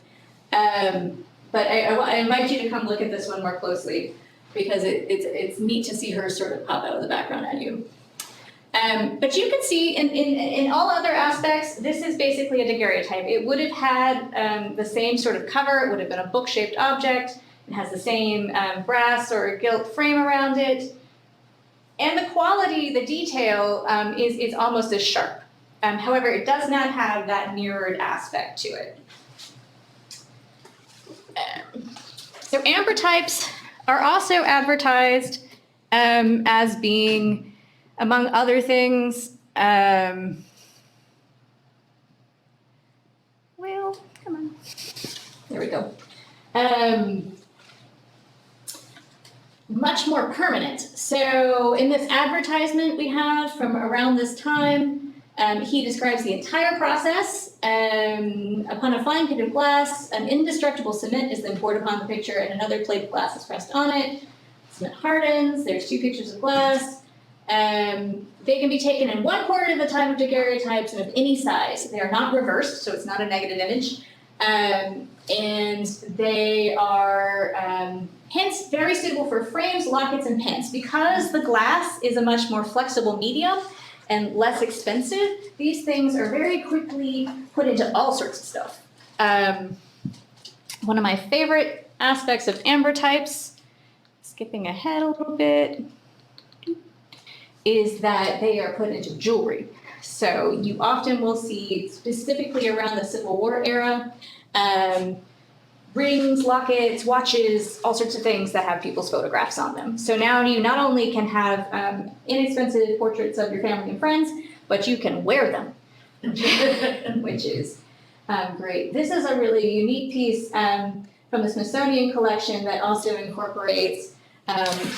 But I invite you to come look at this one more closely because it's neat to see her sort of pop out of the background at you. But you can see in all other aspects, this is basically a daguerreotype. It would have had the same sort of cover. It would have been a book-shaped object. It has the same brass or gilt frame around it. And the quality, the detail is almost as sharp. However, it does not have that mirrored aspect to it. So ambrotypes are also advertised as being, among other things, well, come on. There we go. Much more permanent. So in this advertisement we have from around this time, he describes the entire process. Upon a fine plate of glass, an indestructible cement is then poured upon the picture and another plate of glass is pressed on it. Cement hardens, there's 2 pictures of glass. They can be taken in 1/4 of the time of daguerreotypes and of any size. They are not reversed, so it's not a negative image. And they are hence very suitable for frames, lockets, and pins. Because the glass is a much more flexible medium and less expensive, these things are very quickly put into all sorts of stuff. One of my favorite aspects of ambrotypes, skipping ahead a little bit, is that they are put into jewelry. So you often will see, specifically around the Civil War era, rings, lockets, watches, all sorts of things that have people's photographs on them. So now you not only can have inexpensive portraits of your family and friends, but you can wear them, which is great. This is a really unique piece from the Smithsonian collection that also incorporates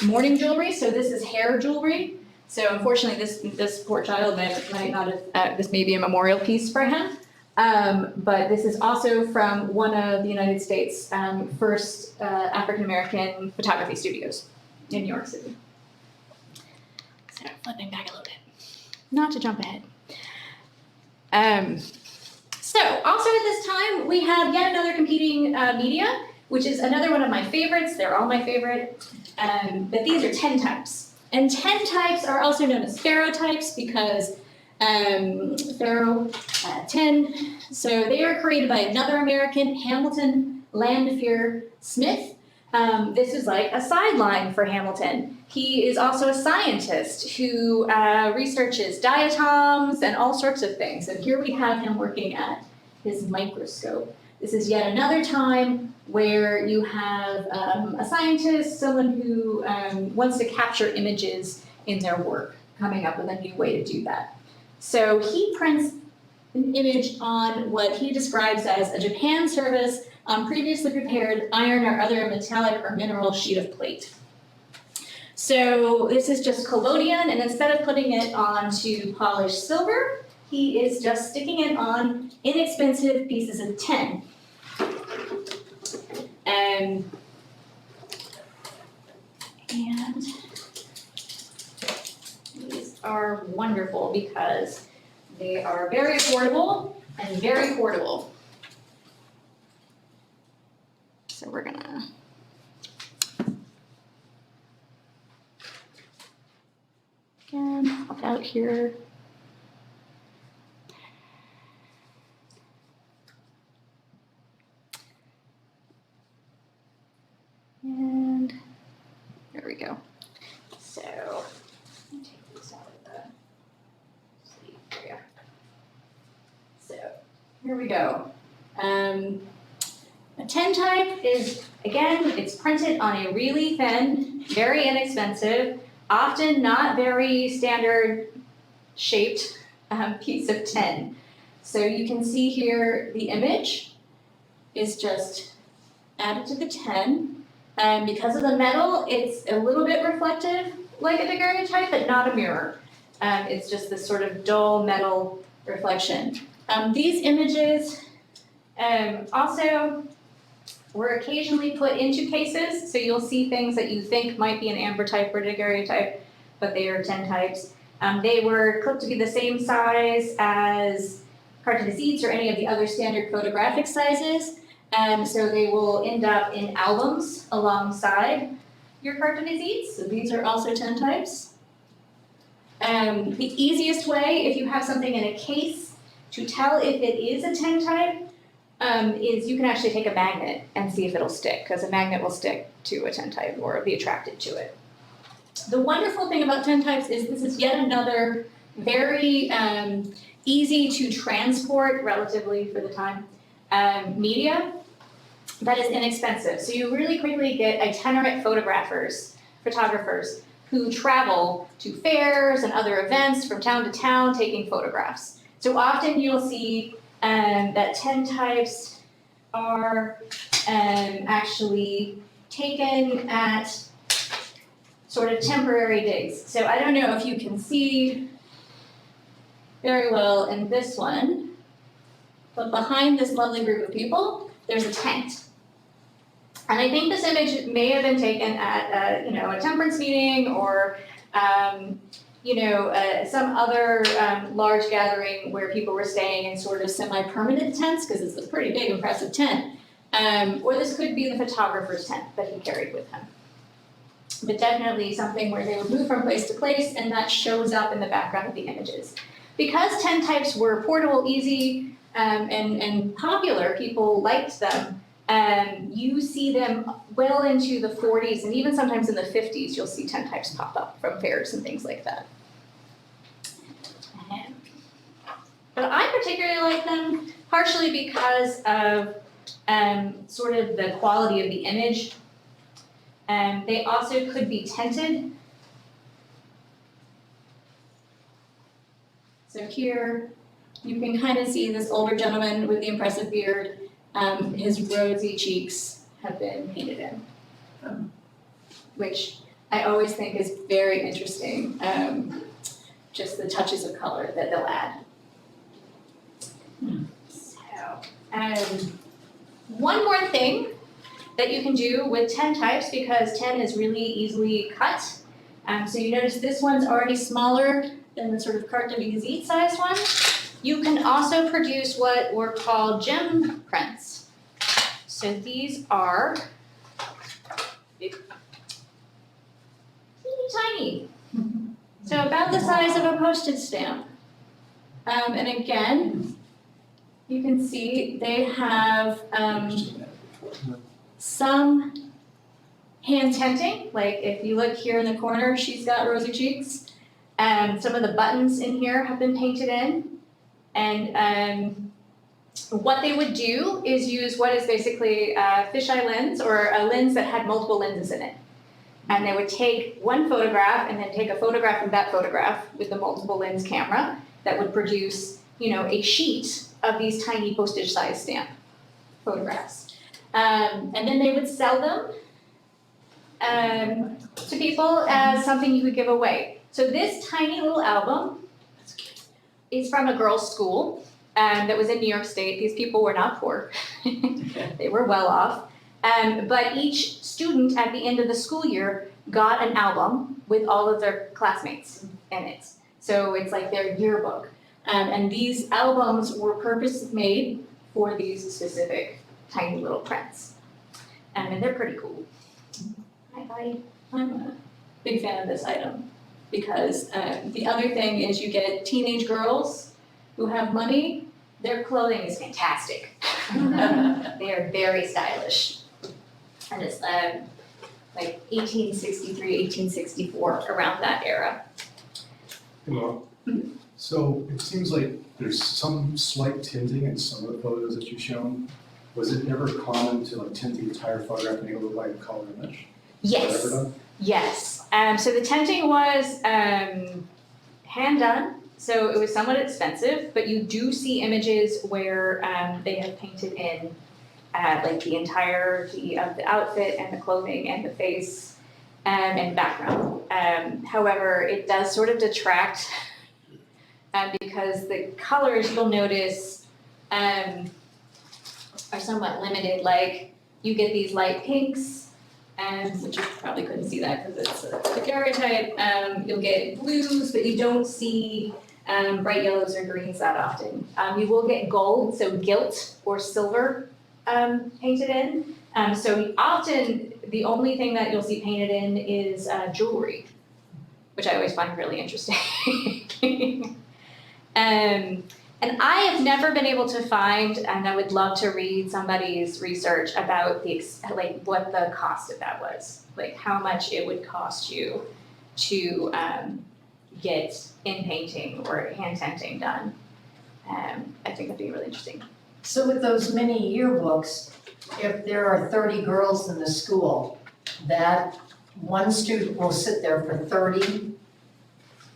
mourning jewelry. So this is hair jewelry. So unfortunately, this poor child might not have, this may be a memorial piece for him. But this is also from one of the United States' first African-American photography studios in New York City. So flipping back a little bit, not to jump ahead. So also at this time, we have yet another competing media, which is another one of my favorites. They're all my favorite, but these are tintypes. And tintypes are also known as ferrotypes because Pharaoh 10. So they are created by another American, Hamilton Landfear Smith. This is like a sideline for Hamilton. He is also a scientist who researches diatoms and all sorts of things. And here we have him working at his microscope. This is yet another time where you have a scientist, someone who wants to capture images in their work, coming up with a new way to do that. So he prints an image on what he describes as a Japan service on previously prepared iron or other metallic or mineral sheet of plate. So this is just collodion, and instead of putting it onto polished silver, he is just sticking it on inexpensive pieces of tin. And these are wonderful because they are very affordable and very portable. So we're gonna again hop out here. And there we go. So let me take these out of the sleeve. There we go. So here we go. A tintype is, again, it's printed on a really thin, very inexpensive, often not very standard shaped piece of tin. So you can see here the image is just added to the tin. And because of the metal, it's a little bit reflective, like a daguerreotype, but not a mirror. It's just this sort of dull metal reflection. These images also were occasionally put into cases, so you'll see things that you think might be an ambrotype or daguerreotype, but they are tintypes. They were clipped to be the same size as cartonnesites or any of the other standard photographic sizes. So they will end up in albums alongside your cartonnesites. So these are also tintypes. The easiest way, if you have something in a case, to tell if it is a tintype is you can actually take a magnet and see if it'll stick, because a magnet will stick to a tintype or be attracted to it. The wonderful thing about tintypes is this is yet another very easy to transport, relatively for the time, media. that is inexpensive. So you really quickly get itinerant photographers who travel to fairs and other events from town to town taking photographs. So often you'll see that tintypes are actually taken at sort of temporary digs. So I don't know if you can see very well in this one, but behind this lovely group of people, there's a tent. And I think this image may have been taken at a temperance meeting or some other large gathering where people were staying in sort of semi-permanent tents, because it's a pretty big, impressive tent. Or this could be the photographer's tent that he carried with him. But definitely something where they would move from place to place, and that shows up in the background of the images. Because tintypes were portable, easy, and popular, people liked them. You see them well into the 40s, and even sometimes in the 50s, you'll see tintypes pop up from fairs and things like that. But I particularly like them partially because of sort of the quality of the image. They also could be tinted. So here, you can kind of see this older gentleman with the impressive beard. His rosy cheeks have been painted in, which I always think is very interesting, just the touches of color that they'll add. So, one more thing that you can do with tintypes, because tin is really easily cut. So you notice this one's already smaller than the sort of carte de visite sized one. You can also produce what were called gem prints. So these are teeny tiny. So about the size of a postage stamp. And again, you can see they have some hand tinting, like if you look here in the corner, she's got rosy cheeks. Some of the buttons in here have been painted in. And what they would do is use what is basically a fisheye lens, or a lens that had multiple lenses in it. And they would take one photograph and then take a photograph of that photograph with the multiple lens camera that would produce, a sheet of these tiny postage-sized stamp photographs. And then they would sell them to people as something you could give away. So this tiny little album is from a girls' school that was in New York State. These people were not poor. They were well off. But each student at the end of the school year got an album with all of their classmates in it. So it's like their yearbook. And these albums were purpose-made for these specific tiny little prints. And they're pretty cool. I'm a big fan of this item, because the other thing is you get teenage girls who have money, their clothing is fantastic. They are very stylish. And it's like 1863, 1864, around that era. Well, so it seems like there's some slight tinting in some of the photos that you've shown. Was it ever common to tint the entire photograph and able to like color image? Yes. Was that ever done? Yes. So the tinting was hand done, so it was somewhat expensive, but you do see images where they have painted in like the entirety of the outfit and the clothing and the face and background. However, it does sort of detract because the colors, you'll notice, are somewhat limited. Like you get these light pinks, which you probably couldn't see that because it's a daguerreotype. You'll get blues, but you don't see bright yellows or greens that often. You will get gold, so gilt or silver painted in. So often the only thing that you'll see painted in is jewelry, which I always find really interesting. And I have never been able to find, and I would love to read somebody's research about what the cost of that was, like how much it would cost you to get in painting or hand tinting done. I think that'd be really interesting. So with those mini yearbooks, if there are 30 girls in the school, that one student will sit there for 30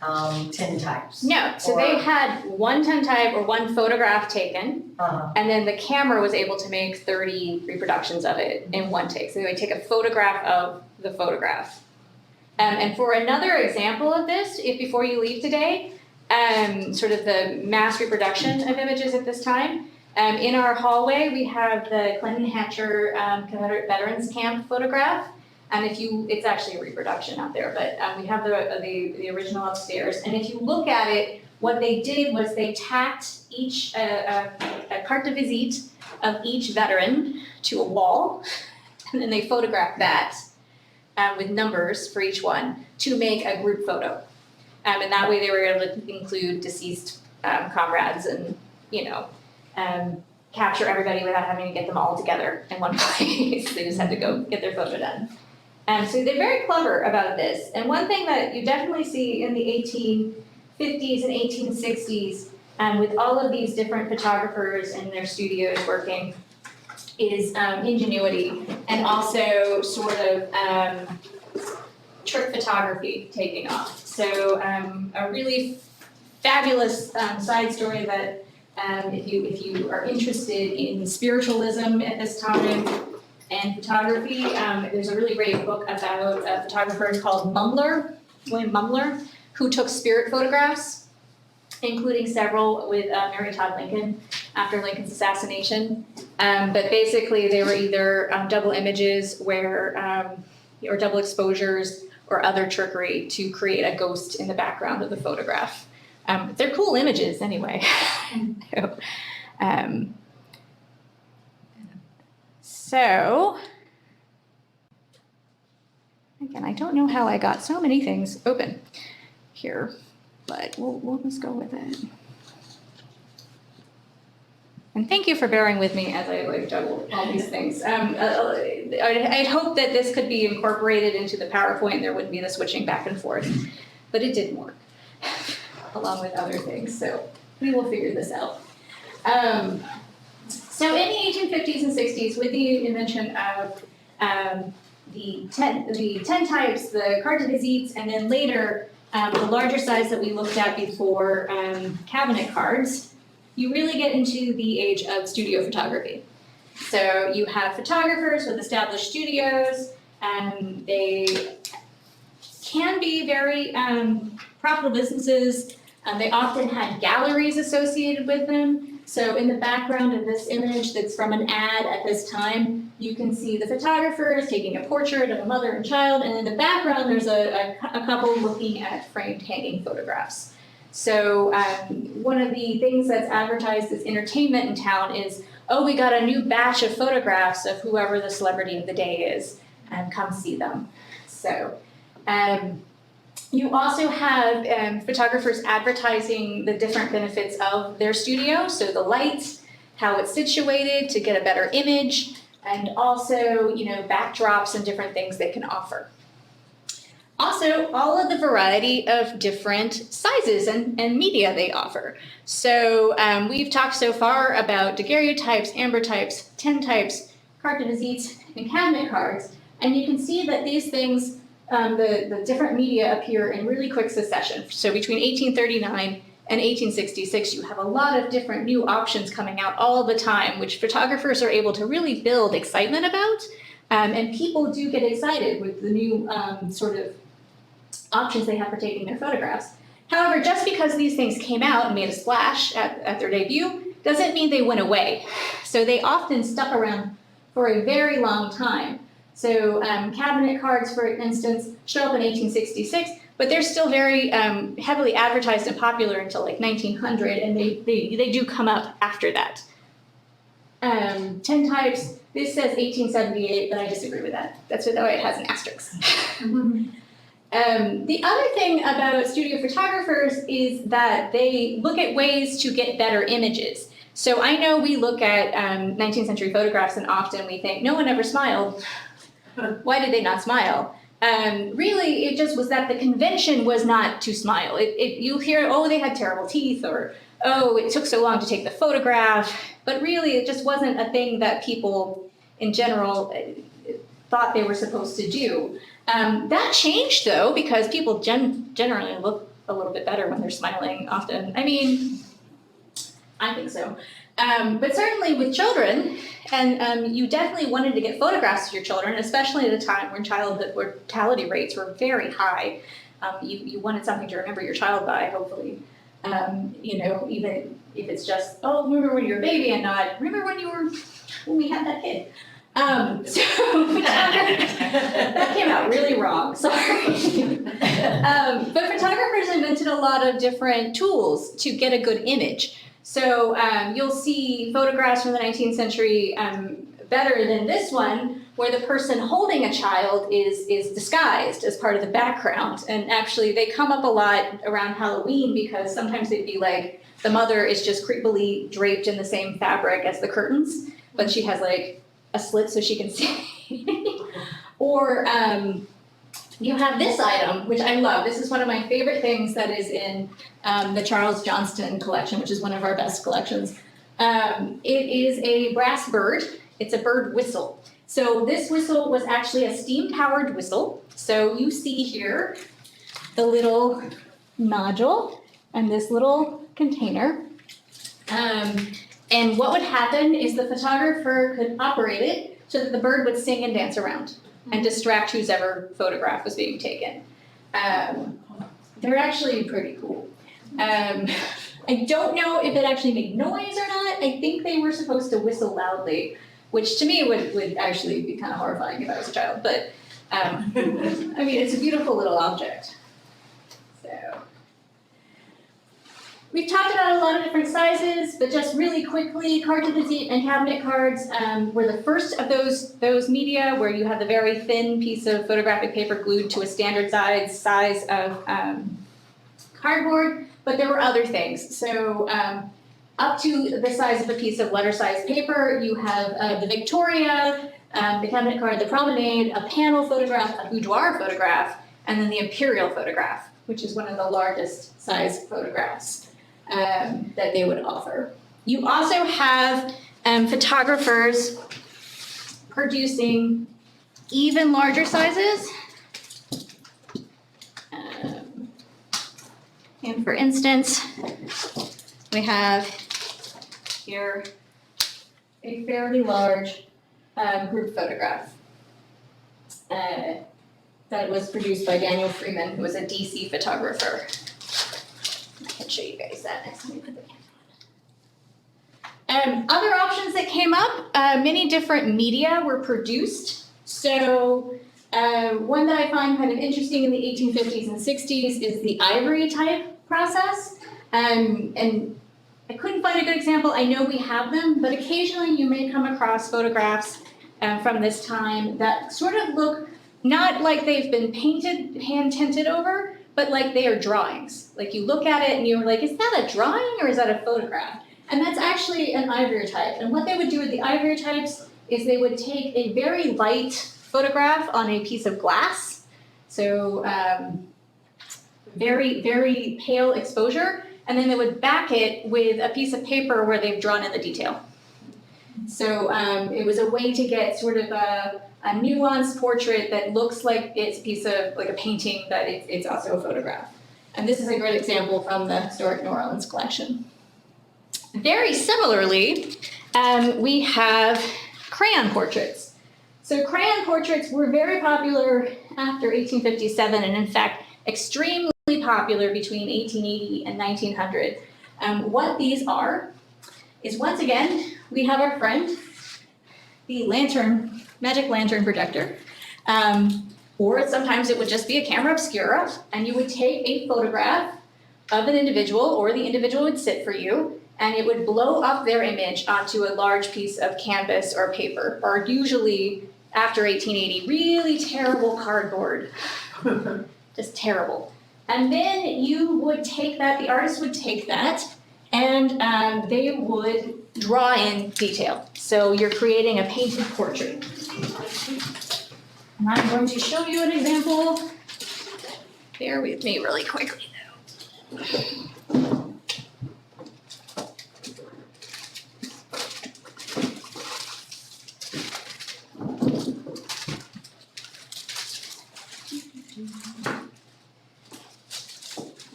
tintypes? No, so they had one tintype or one photograph taken, Uh-huh. and then the camera was able to make 30 reproductions of it in one take. So they would take a photograph of the photograph. And for another example of this, if before you leave today, sort of the mass reproduction of images at this time, in our hallway we have the Clinton Hatcher Confederate Veterans Camp photograph. And it's actually a reproduction out there, but we have the original upstairs. And if you look at it, what they did was they tacked each a carte de visite of each veteran to a wall, and then they photographed that with numbers for each one to make a group photo. And that way they were able to include deceased comrades and, capture everybody without having to get them all together in one place. They just had to go get their photo done. So they're very clever about this. And one thing that you definitely see in the 1850s and 1860s, with all of these different photographers in their studios working, is ingenuity and also sort of trick photography taking off. So a really fabulous side story that if you are interested in spiritualism at this time and photography, there's a really great book about a photographer called William Mumler, who took spirit photographs, including several with Mary Todd Lincoln after Lincoln's assassination. But basically they were either double images or double exposures or other trickery to create a ghost in the background of the photograph. They're cool images anyway. So, again, I don't know how I got so many things open here, but we'll just go with it. And thank you for bearing with me as I juggle all these things. I'd hope that this could be incorporated into the PowerPoint and there wouldn't be the switching back and forth, but it didn't work, along with other things, so we will figure this out. So in the 1850s and 60s, with the invention of the tintypes, the carte de visites, and then later the larger size that we looked at before, cabinet cards, you really get into the age of studio photography. So you have photographers with established studios, and they can be very profitable businesses. They often had galleries associated with them. So in the background of this image that's from an ad at this time, you can see the photographers taking a portrait of a mother and child, and in the background there's a couple looking at framed hanging photographs. So one of the things that's advertised as entertainment in town is, oh, we got a new batch of photographs of whoever the celebrity of the day is, and come see them. So you also have photographers advertising the different benefits of their studio, so the light, how it's situated to get a better image, and also, backdrops and different things they can offer. Also, all of the variety of different sizes and media they offer. So we've talked so far about daguerreotypes, ambrotypes, tintypes, carte de visites, and cabinet cards, and you can see that these things, the different media appear in really quick succession. So between 1839 and 1866, you have a lot of different new options coming out all the time, which photographers are able to really build excitement about, and people do get excited with the new sort of options they have for taking their photographs. However, just because these things came out and made a splash at their debut, doesn't mean they went away. So they often stuck around for a very long time. So cabinet cards, for instance, show up in 1866, but they're still very heavily advertised and popular until like 1900, and they do come up after that. Tintypes, this says 1878, but I disagree with that. That's why it has an asterisk. The other thing about studio photographers is that they look at ways to get better images. So I know we look at 19th century photographs and often we think, no one ever smiled. Why did they not smile? Really, it just was that the convention was not to smile. You hear, oh, they had terrible teeth, or, oh, it took so long to take the photograph. But really, it just wasn't a thing that people in general thought they were supposed to do. That changed though, because people generally look a little bit better when they're smiling often. I mean, I think so. But certainly with children, and you definitely wanted to get photographs of your children, especially at a time when childhood mortality rates were very high. You wanted something to remember your child by, hopefully. Even if it's just, oh, remember when you were a baby and not, remember when we had that kid. That came out really wrong, sorry. But photographers invented a lot of different tools to get a good image. So you'll see photographs from the 19th century better than this one, where the person holding a child is disguised as part of the background. And actually they come up a lot around Halloween because sometimes they'd be like, the mother is just creepily draped in the same fabric as the curtains, but she has like a slit so she can see. Or you have this item, which I love. This is one of my favorite things that is in the Charles Johnston collection, which is one of our best collections. It is a brass bird. It's a bird whistle. So this whistle was actually a steam-powered whistle. So you see here the little nodule and this little container. And what would happen is the photographer could operate it so that the bird would sing and dance around and distract whoever photograph was being taken. They're actually pretty cool. I don't know if it actually made noise or not. I think they were supposed to whistle loudly, which to me would actually be kind of horrifying if I was a child. But I mean, it's a beautiful little object. So we've talked about a lot of different sizes, but just really quickly, carte de visite and cabinet cards were the first of those media where you have the very thin piece of photographic paper glued to a standard size of cardboard, but there were other things. So up to the size of a piece of letter-sized paper, you have the Victoria, the cabinet card, the promenade, a panel photograph, a boudoir photograph, and then the imperial photograph, which is one of the largest size photographs that they would offer. You also have photographers producing even larger sizes. And for instance, we have here a fairly large group photograph that was produced by Daniel Freeman, who was a DC photographer. I can show you guys that next time we put the camera on. Other options that came up, many different media were produced. So one that I find kind of interesting in the 1850s and 60s is the ivory type process. And I couldn't find a good example. I know we have them, but occasionally you may come across photographs from this time that sort of look not like they've been painted, hand tinted over, but like they are drawings. Like you look at it and you're like, is that a drawing or is that a photograph? And that's actually an ivory-type. And what they would do with the ivory-types is they would take a very light photograph on a piece of glass. So very, very pale exposure. And then they would back it with a piece of paper where they've drawn in the detail. So it was a way to get sort of a nuanced portrait that looks like it's a piece of, like a painting, but it's also a photograph. And this is a great example from the historic New Orleans collection. Very similarly, we have crayon portraits. So crayon portraits were very popular after 1857, and in fact, extremely popular between 1880 and 1900. What these are is, once again, we have our friend, the lantern, magic lantern projector. Or sometimes it would just be a camera obscura, and you would take a photograph of an individual, or the individual would sit for you, and it would blow up their image onto a large piece of canvas or paper, or usually after 1880, really terrible cardboard, just terrible. And then you would take that, the artist would take that, and they would draw in detail. So you're creating a painted portrait. And I'm going to show you an example. Bear with me really quickly though.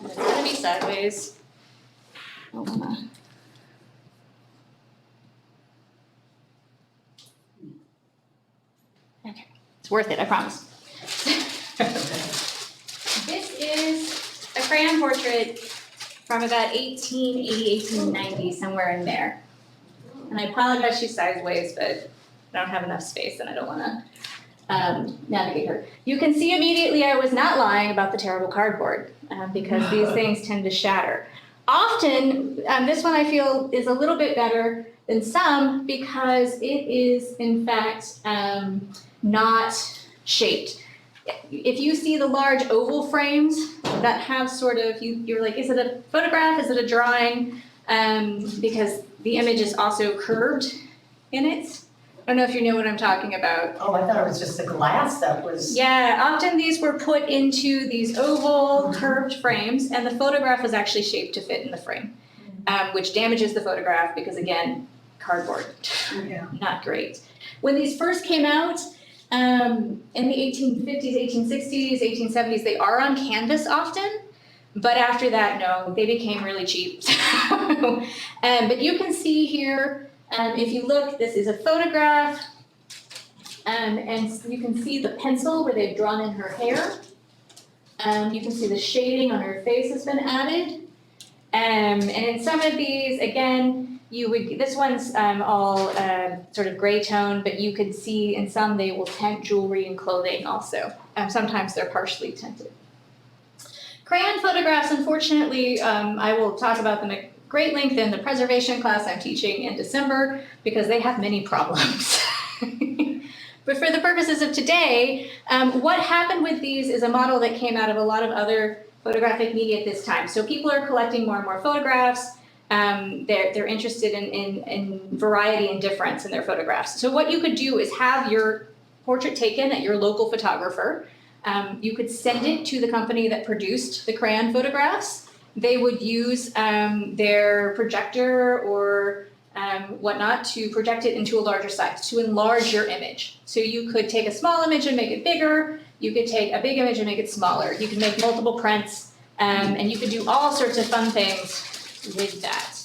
And it's gonna be sideways. I don't wanna. Okay, it's worth it, I promise. This is a crayon portrait from about 1880, 1890, somewhere in there. And I apologize she's sideways, but I don't have enough space and I don't wanna navigate her. You can see immediately I was not lying about the terrible cardboard because these things tend to shatter. Often, this one I feel is a little bit better than some because it is in fact not shaped. If you see the large oval frames that have sort of, you're like, is it a photograph, is it a drawing? Because the image is also curved in it. I don't know if you know what I'm talking about. Oh, I thought it was just the glass that was. Yeah, often these were put into these oval curved frames and the photograph was actually shaped to fit in the frame, which damages the photograph because again, cardboard, not great. When these first came out, in the 1850s, 1860s, 1870s, they are on canvas often, but after that, no, they became really cheap. But you can see here, if you look, this is a photograph, and you can see the pencil where they've drawn in her hair. You can see the shading on her face has been added. And in some of these, again, this one's all sort of gray tone, but you could see in some they will tint jewelry and clothing also. Sometimes they're partially tinted. Crayon photographs, unfortunately, I will talk about them at great length in the preservation class I'm teaching in December because they have many problems. But for the purposes of today, what happened with these is a model that came out of a lot of other photographic media at this time. So people are collecting more and more photographs. They're interested in variety and difference in their photographs. So what you could do is have your portrait taken at your local photographer. You could send it to the company that produced the crayon photographs. They would use their projector or whatnot to project it into a larger size, to enlarge your image. So you could take a small image and make it bigger. You could take a big image and make it smaller. You could make multiple prints, and you could do all sorts of fun things with that.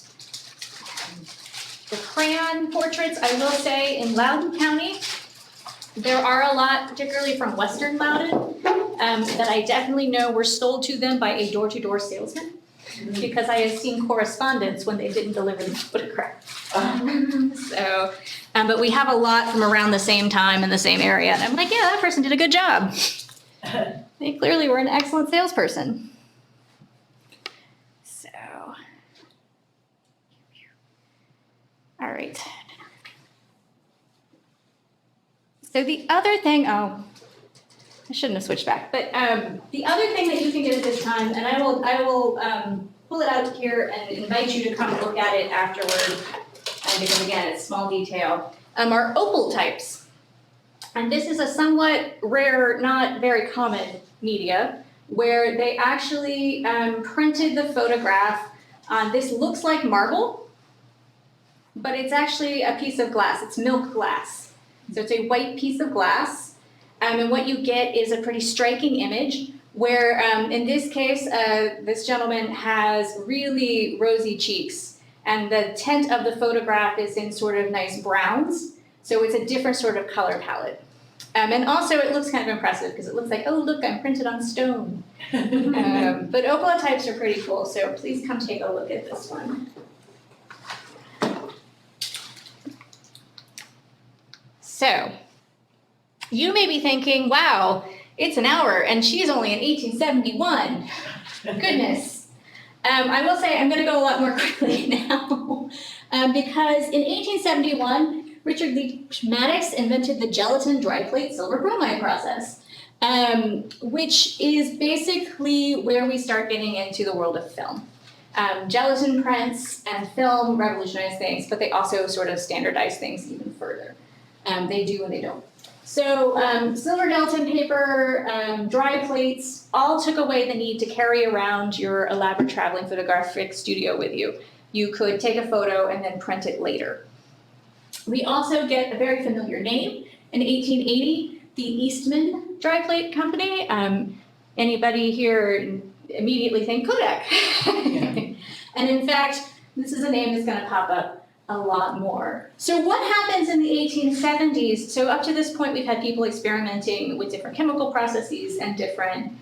The crayon portraits, I will say, in Loudoun County, there are a lot, particularly from Western Loudoun, that I definitely know were sold to them by a door-to-door salesman, because I have seen correspondence when they didn't deliver the photograph. So, but we have a lot from around the same time in the same area, and I'm like, yeah, that person did a good job. They clearly were an excellent salesperson. So, all right. So the other thing, I shouldn't have switched back, but the other thing that you can get at this time, and I will pull it out here and invite you to come look at it afterward, because again, it's small detail, are opal types. And this is a somewhat rare, not very common media, where they actually printed the photograph on, this looks like marble, but it's actually a piece of glass, it's milk glass. So it's a white piece of glass, and what you get is a pretty striking image where, in this case, this gentleman has really rosy cheeks, and the tint of the photograph is in sort of nice browns, so it's a different sort of color palette. And also it looks kind of impressive because it looks like, oh look, I'm printed on stone. But opal types are pretty cool, so please come take a look at this one. So, you may be thinking, wow, it's an hour and she's only in 1871. Goodness. I will say I'm going to go a lot more quickly now because in 1871, Richard Leach Maddox invented the gelatin dry plate silver bromide process, which is basically where we start getting into the world of film. Gelatin prints and film revolutionize things, but they also sort of standardize things even further. They do and they don't. So silver gelatin paper, dry plates, all took away the need to carry around your elaborate traveling photographic studio with you. You could take a photo and then print it later. We also get a very familiar name. In 1880, the Eastman Dry Plate Company. Anybody here immediately think Kodak. And in fact, this is a name that's gonna pop up a lot more. So what happens in the 1870s? So up to this point, we've had people experimenting with different chemical processes and different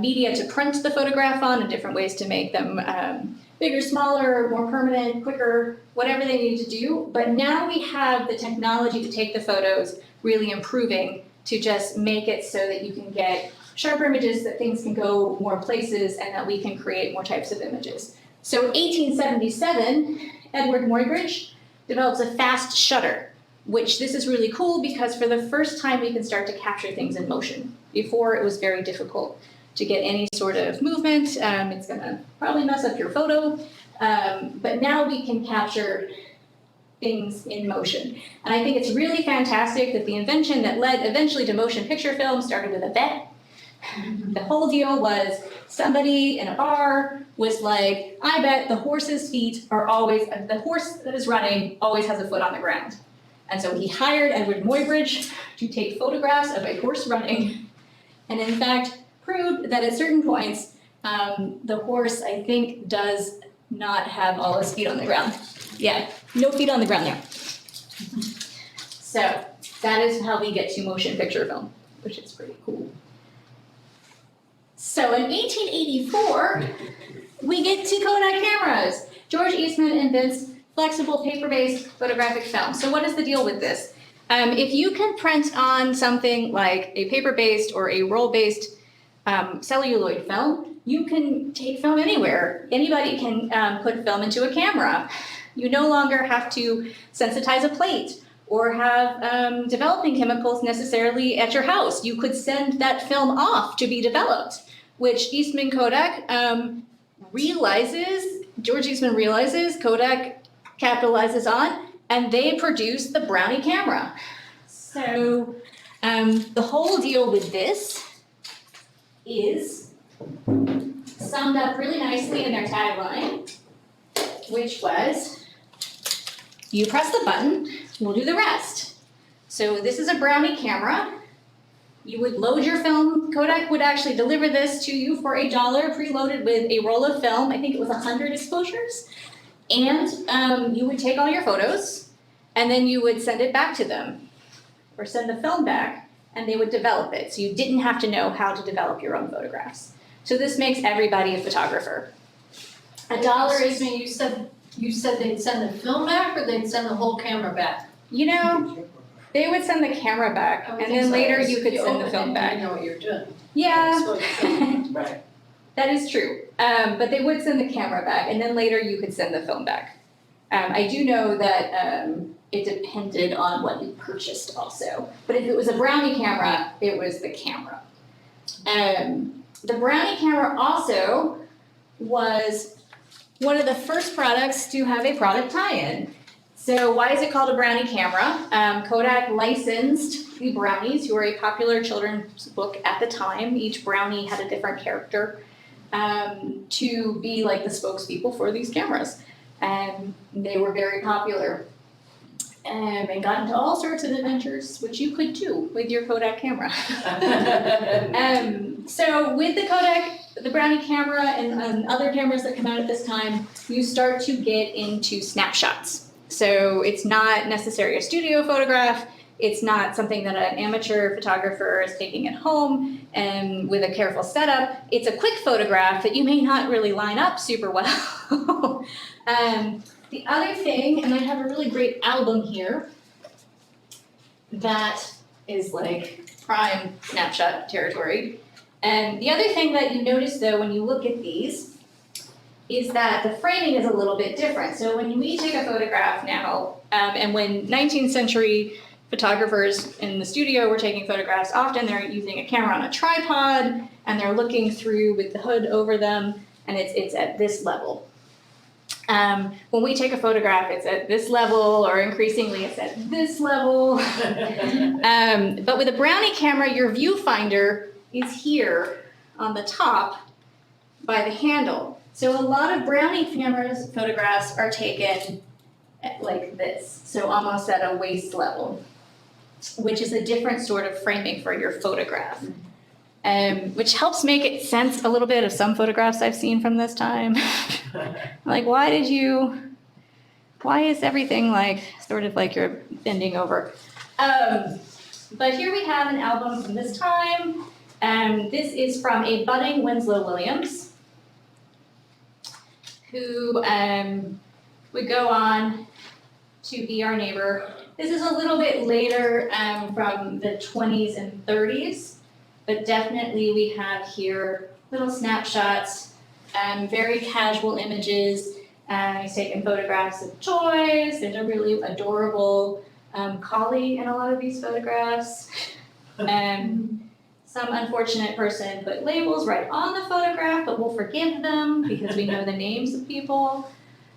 media to print the photograph on and different ways to make them bigger, smaller, more permanent, quicker, whatever they need to do. But now we have the technology to take the photos, really improving to just make it so that you can get sharper images, that things can go more places, and that we can create more types of images. So 1877, Edward Muybridge develops a fast shutter, which this is really cool because for the first time we can start to capture things in motion. Before it was very difficult to get any sort of movement. It's gonna probably mess up your photo, but now we can capture things in motion. And I think it's really fantastic that the invention that led eventually to motion picture film started with a bet. The whole deal was somebody in a bar was like, I bet the horse's feet are always, the horse that is running always has a foot on the ground. And so he hired Edward Muybridge to take photographs of a horse running, and in fact proved that at certain points, the horse, I think, does not have all his feet on the ground. Yeah, no feet on the ground there. So that is how we get to motion picture film, which is pretty cool. So in 1884, we get to Kodak cameras. George Eastman invents flexible paper-based photographic film. So what is the deal with this? If you can print on something like a paper-based or a roll-based celluloid film, you can take film anywhere. Anybody can put film into a camera. You no longer have to sensitize a plate or have developing chemicals necessarily at your house. You could send that film off to be developed, which Eastman Kodak George Eastman realizes, Kodak capitalizes on, and they produce the Brownie camera. So the whole deal with this is summed up really nicely in their tagline, which was, you press the button, we'll do the rest. So this is a Brownie camera. You would load your film. Kodak would actually deliver this to you for $1, preloaded with a roll of film. I think it was 100 exposures. And you would take all your photos, and then you would send it back to them, or send the film back, and they would develop it. So you didn't have to know how to develop your own photographs. So this makes everybody a photographer. $1 is, You said they'd send the film back or they'd send the whole camera back? you know, they would send the camera back, and then later you could send the film back. You know what you're doing. Yeah. Right. That is true, but they would send the camera back, and then later you could send the film back. I do know that it depended on what you purchased also, but if it was a Brownie camera, it was the camera. The Brownie camera also was one of the first products to have a product tie-in. So why is it called a Brownie camera? Kodak licensed the Brownies, who were a popular children's book at the time. Each Brownie had a different character. To be like the spokespeople for these cameras. And they were very popular and got into all sorts of adventures, which you could do with your Kodak camera. So with the Kodak, the Brownie camera, and other cameras that come out at this time, you start to get into snapshots. So it's not necessarily a studio photograph. It's not something that an amateur photographer is taking at home and with a careful setup. It's a quick photograph that you may not really line up super well. The other thing, and I have a really great album here that is like prime snapshot territory. And the other thing that you notice though when you look at these is that the framing is a little bit different. So when we take a photograph now, and when 19th century photographers in the studio were taking photographs, often they're using a camera on a tripod and they're looking through with the hood over them, and it's at this level. When we take a photograph, it's at this level, or increasingly it's at this level. But with a Brownie camera, your viewfinder is here on the top by the handle. So a lot of Brownie cameras photographs are taken like this, so almost at a waist level, which is a different sort of framing for your photograph. which helps make it sense a little bit of some photographs I've seen from this time. Like, why is everything like sort of like you're bending over? But here we have an album from this time. This is from a budding Winslow Williams, who would go on to be our neighbor. This is a little bit later from the 20s and 30s, but definitely we have here little snapshots, very casual images. He's taken photographs of toys. There's a really adorable collie in a lot of these photographs. Some unfortunate person put labels right on the photograph, but we'll forgive them because we know the names of people.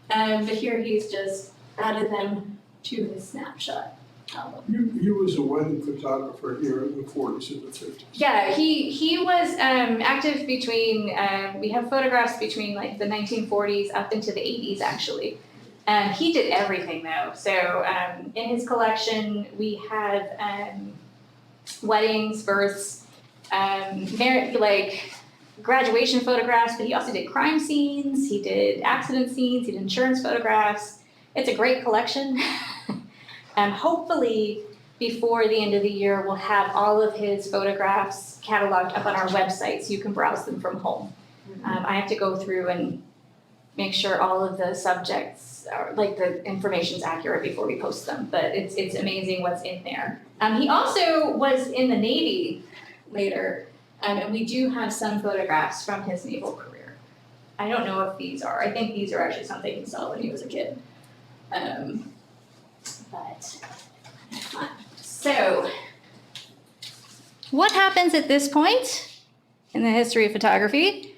But here he's just added them to his snapshot album. He was a wedding photographer here in the 40s and the 50s. Yeah, he was active between, we have photographs between like the 1940s up into the 80s actually. He did everything though. So in his collection we have weddings, births, like graduation photographs, but he also did crime scenes, he did accident scenes, he did insurance photographs. It's a great collection. Hopefully before the end of the year we'll have all of his photographs cataloged up on our website so you can browse them from home. I have to go through and make sure all of the subjects are, like the information's accurate before we post them, but it's amazing what's in there. He also was in the Navy later, and we do have some photographs from his naval career. I don't know if these are, I think these are actually something he saw when he was a kid. So, what happens at this point in the history of photography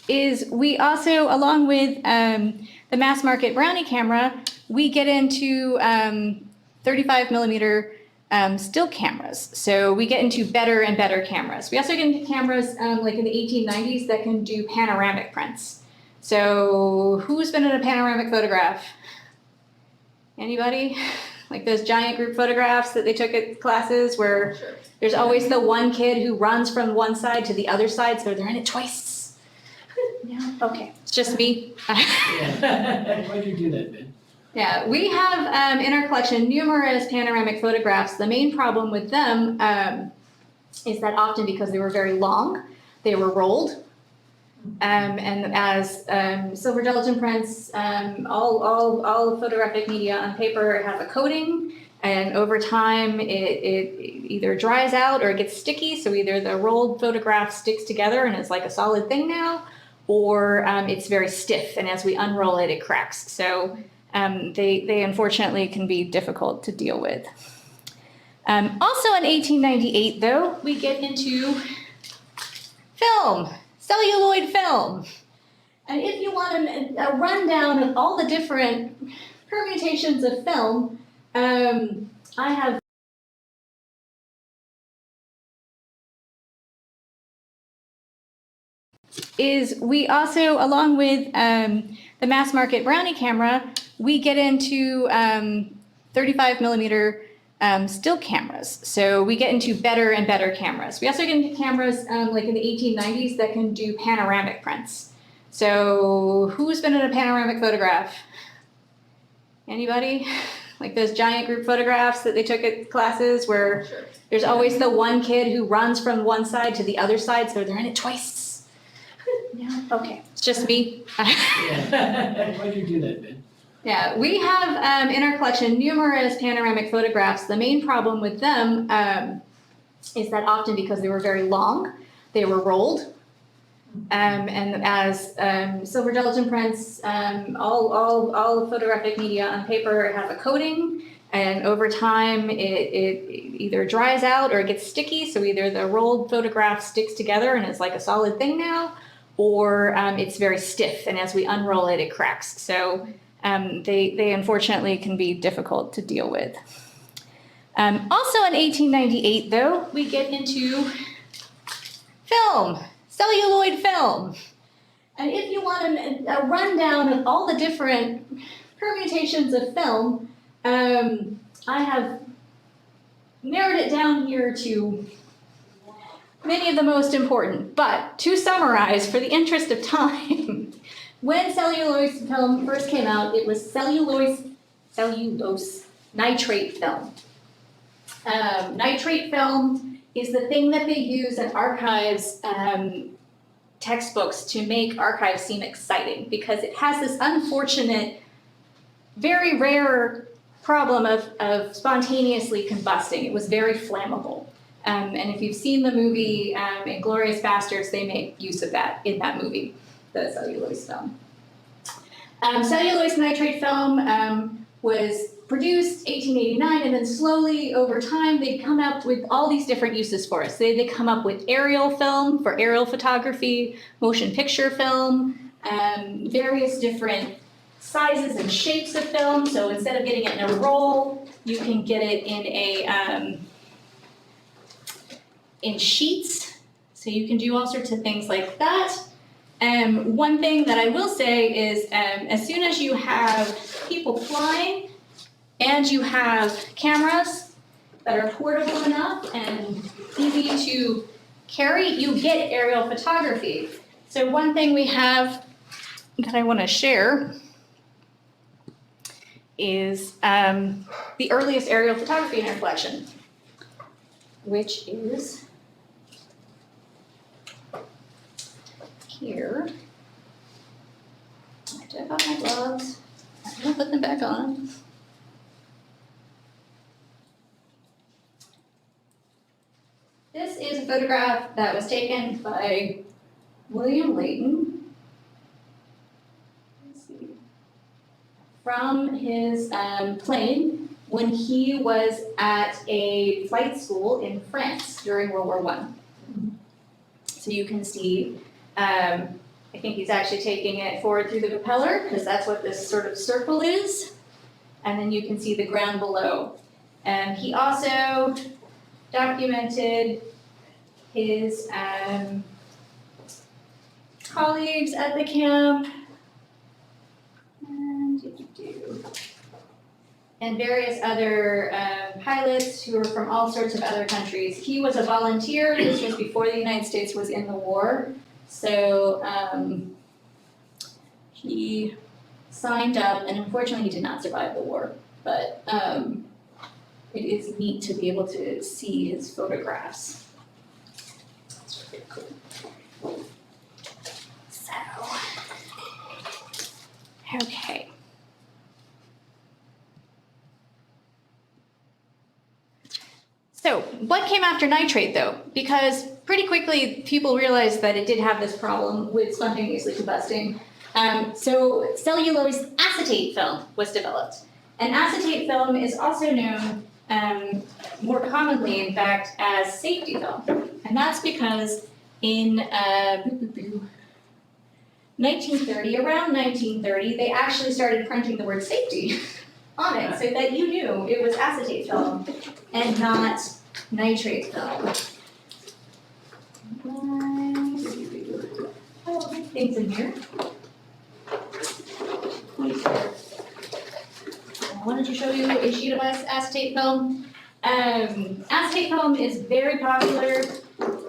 is we also, along with the mass market Brownie camera, we get into 35 millimeter still cameras. So we get into better and better cameras. We also get into cameras like in the 1890s that can do panoramic prints. So who's been in a panoramic photograph? Anybody? Like those giant group photographs that they took at classes where there's always the one kid who runs from one side to the other side, so they're in it twice. Yeah, okay, it's just me. Why'd you do that, Ben? Yeah, we have in our collection numerous panoramic photographs. The main problem with them is that often because they were very long, they were rolled. And as silver gelatin prints, all photographic media on paper have a coating, and over time it either dries out or it gets sticky. So either the rolled photograph sticks together and it's like a solid thing now, or it's very stiff, and as we unroll it, it cracks. So they unfortunately can be difficult to deal with. Also in 1898, though, we get into film. Celluloid film. And if you want a rundown of all the different permutations of film, I have is we also, along with the mass market Brownie camera, we get into 35 millimeter still cameras. So we get into better and better cameras. We also get into cameras like in the 1890s that can do panoramic prints. So who's been in a panoramic photograph? Anybody? Like those giant group photographs that they took at classes where there's always the one kid who runs from one side to the other side, so they're in it twice. Yeah, okay, it's just me. Why'd you do that, Ben? Yeah, we have in our collection numerous panoramic photographs. The main problem with them is that often because they were very long, they were rolled. And as silver gelatin prints, all photographic media on paper have a coating, and over time it either dries out or it gets sticky. So either the rolled photograph sticks together and it's like a solid thing now, or it's very stiff, and as we unroll it, it cracks. So they unfortunately can be difficult to deal with. Also in 1898, though, we get into film, celluloid film. And if you want a rundown of all the different permutations of film, I have narrowed it down here to many of the most important. But to summarize, for the interest of time, when cellulose film first came out, it was cellulose nitrate film. Nitrate film is the thing that they use in archives textbooks to make archives seem exciting, because it has this unfortunate, very rare problem of spontaneously combusting. It was very flammable. And if you've seen the movie Inglourious Basterds, they make use of that in that movie, the cellulose film. Cellulose nitrate film was produced 1889, and then slowly over time they come up with all these different uses for us. They come up with aerial film for aerial photography, motion picture film, various different sizes and shapes of film. So instead of getting it in a roll, you can get it in sheets. So you can do all sorts of things like that. One thing that I will say is as soon as you have people flying and you have cameras that are portable enough and easy to carry, you get aerial photography. So one thing we have that I want to share is the earliest aerial photography in our collection, which is here. I took off my gloves. I'm gonna put them back on. This is a photograph that was taken by William Layton. Let's see. From his plane when he was at a flight school in France during World War I. So you can see, I think he's actually taking it forward through the propeller, because that's what this sort of circle is. And then you can see the ground below. And he also documented his colleagues at the camp, and various other pilots who were from all sorts of other countries. He was a volunteer. This was before the United States was in the war. So he signed up, and unfortunately he did not survive the war. But it is neat to be able to see his photographs. That's really cool. So, okay. So what came after nitrate though? Because pretty quickly people realized that it did have this problem with spontaneously combusting. So cellulose acetate film was developed. And acetate film is also known more commonly, in fact, as safety film. And that's because in 1930, around 1930, they actually started printing the word safety on it so that you knew it was acetate film and not nitrate film. Oh, things in here. I wanted to show you a sheet of acetate film. Acetate film is very popular.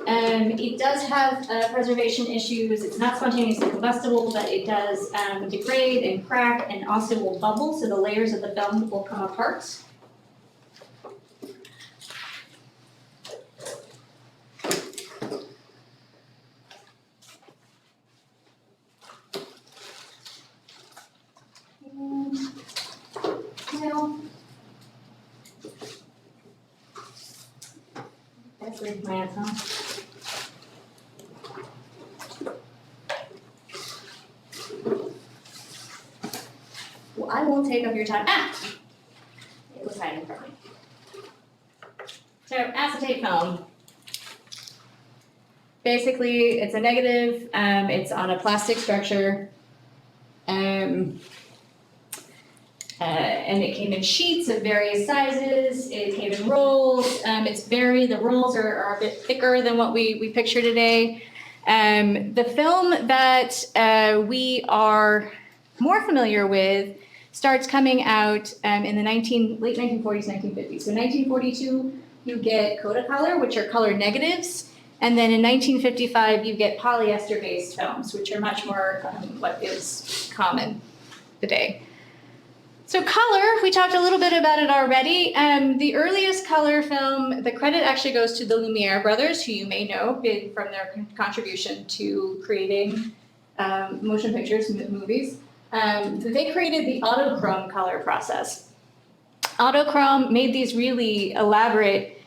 It does have preservation issues. It's not spontaneously combustible, but it does degrade and crack, and also will bubble, so the layers of the film will come apart. That's with my phone. Well, I won't take up your time. It was hiding from me. So acetate film. Basically, it's a negative. It's on a plastic structure. And it came in sheets of various sizes. It came in rolls. The rolls are a bit thicker than what we picture today. The film that we are more familiar with starts coming out in the late 1940s, 1950s. So 1942, you get Kodacolor, which are color negatives. And then in 1955, you get polyester-based films, which are much more what is common today. So color, we talked a little bit about it already. The earliest color film, the credit actually goes to the Lumiere brothers, who you may know from their contribution to creating motion pictures, movies. They created the autochrome color process. Autochrome made these really elaborate,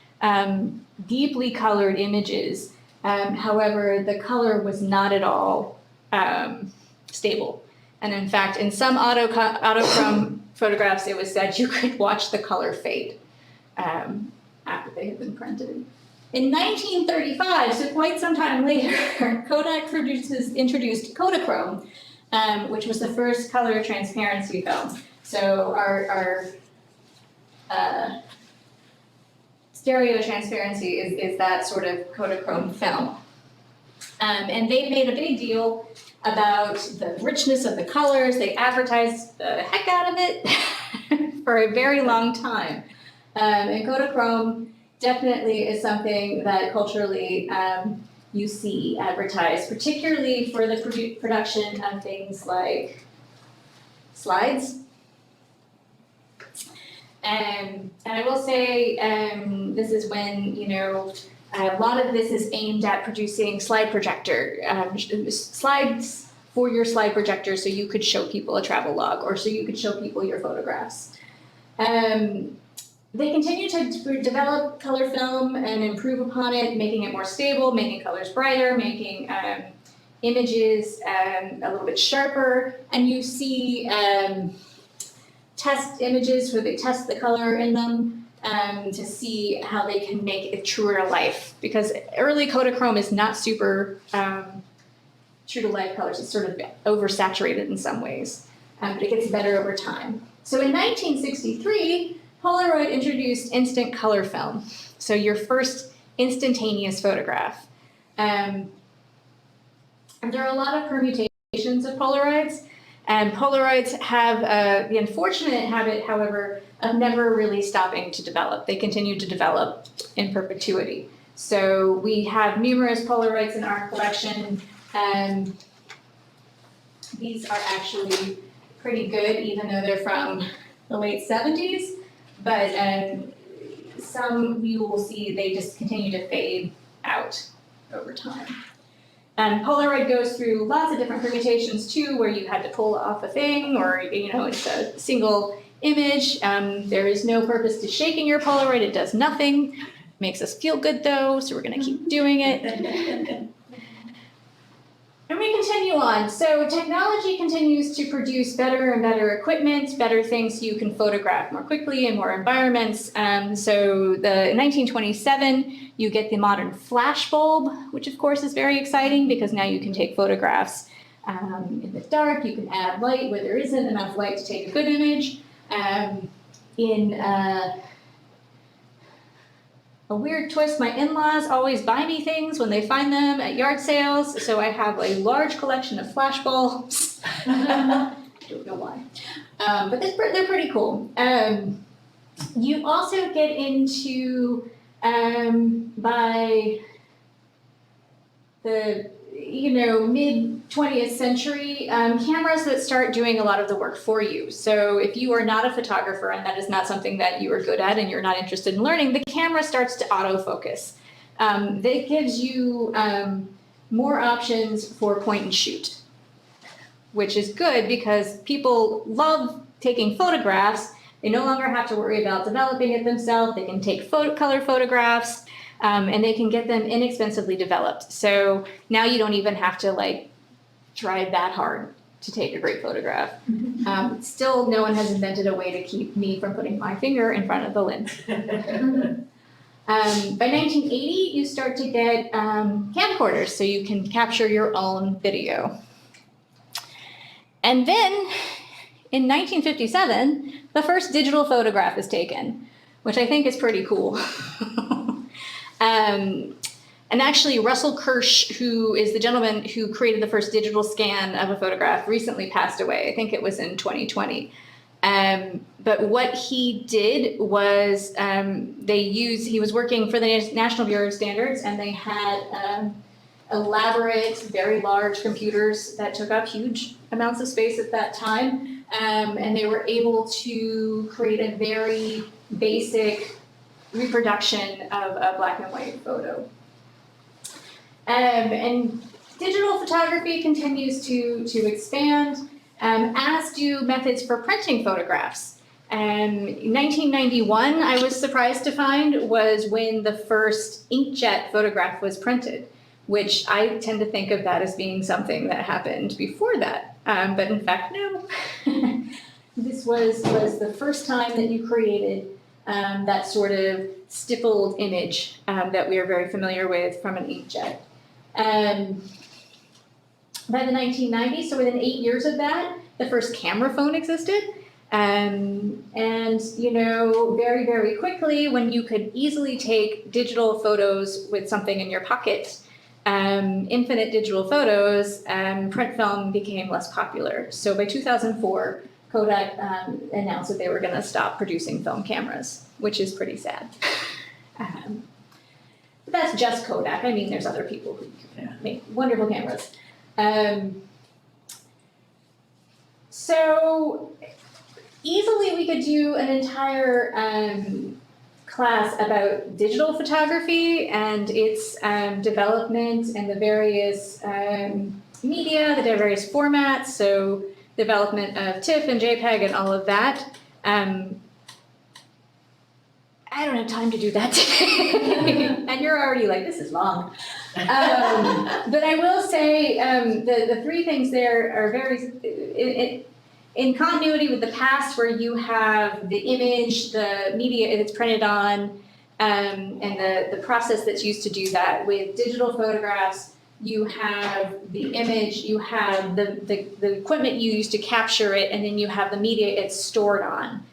deeply colored images. However, the color was not at all stable. And in fact, in some autochrome photographs, it was said you could watch the color fade after they had been printed. In 1935, so quite some time later, Kodak introduced Kodachrome, which was the first color transparency film. So our stereo transparency is that sort of Kodachrome film. And they made a big deal about the richness of the colors. They advertised the heck out of it for a very long time. And Kodachrome definitely is something that culturally you see advertised, particularly for the production of things like slides. And I will say this is when, a lot of this is aimed at producing slide projector, slides for your slide projector so you could show people a travel log or so you could show people your photographs. They continue to develop color film and improve upon it, making it more stable, making colors brighter, making images a little bit sharper. And you see test images where they test the color in them to see how they can make it truer to life. Because early Kodachrome is not super true to life colors. It's sort of oversaturated in some ways, but it gets better over time. So in 1963, Polaroid introduced instant color film. So your first instantaneous photograph. And there are a lot of permutations of Polaroids. And Polaroids have the unfortunate habit, however, of never really stopping to develop. They continue to develop in perpetuity. So we have numerous Polaroids in our collection. These are actually pretty good, even though they're from the late 70s. But some you will see they just continue to fade out over time. And Polaroid goes through lots of different permutations too, where you had to pull off a thing, or it's a single image. There is no purpose to shaking your Polaroid; it does nothing. Makes us feel good though, so we're going to keep doing it. And we continue on. So technology continues to produce better and better equipment, better things so you can photograph more quickly in more environments. So in 1927, you get the modern flash bulb, which of course is very exciting because now you can take photographs in the dark. You can add light where there isn't enough light to take a good image. A weird twist, my in-laws always buy me things when they find them at yard sales, so I have a large collection of flash bulbs. I don't know why, but they're pretty cool. You also get into, by the mid-20th century, cameras that start doing a lot of the work for you. So if you are not a photographer and that is not something that you are good at and you're not interested in learning, the camera starts to autofocus. That gives you more options for point and shoot, which is good because people love taking photographs. They no longer have to worry about developing it themselves. They can take color photographs. And they can get them inexpensively developed. So now you don't even have to try that hard to take a great photograph. Still, no one has invented a way to keep me from putting my finger in front of the lens. By 1980, you start to get camcorders, so you can capture your own video. And then in 1957, the first digital photograph is taken, which I think is pretty cool. And actually, Russell Kirsch, who is the gentleman who created the first digital scan of a photograph, recently passed away. I think it was in 2020. But what he did was he was working for the National Bureau of Standards, and they had elaborate, very large computers that took up huge amounts of space at that time. And they were able to create a very basic reproduction of a black and white photo. And digital photography continues to expand, as do methods for printing photographs. In 1991, I was surprised to find, was when the first inkjet photograph was printed, which I tend to think of that as being something that happened before that. But in fact, no. This was the first time that you created that sort of stippled image that we are very familiar with from an inkjet. By the 1990s, so within 8 years of that, the first camera phone existed. And very, very quickly, when you could easily take digital photos with something in your pocket, infinite digital photos, print film became less popular. So by 2004, Kodak announced that they were going to stop producing film cameras, which is pretty sad. But that's just Kodak. I mean, there's other people who make wonderful cameras. So easily we could do an entire class about digital photography and its development and the various media, the various formats, so development of TIFF and JPEG and all of that. I don't have time to do that today. And you're already like, this is long. But I will say the three things there are very, in continuity with the past, where you have the image, the media it's printed on, and the process that's used to do that. With digital photographs, you have the image, you have the equipment you use to capture it, and then you have the media it's stored on.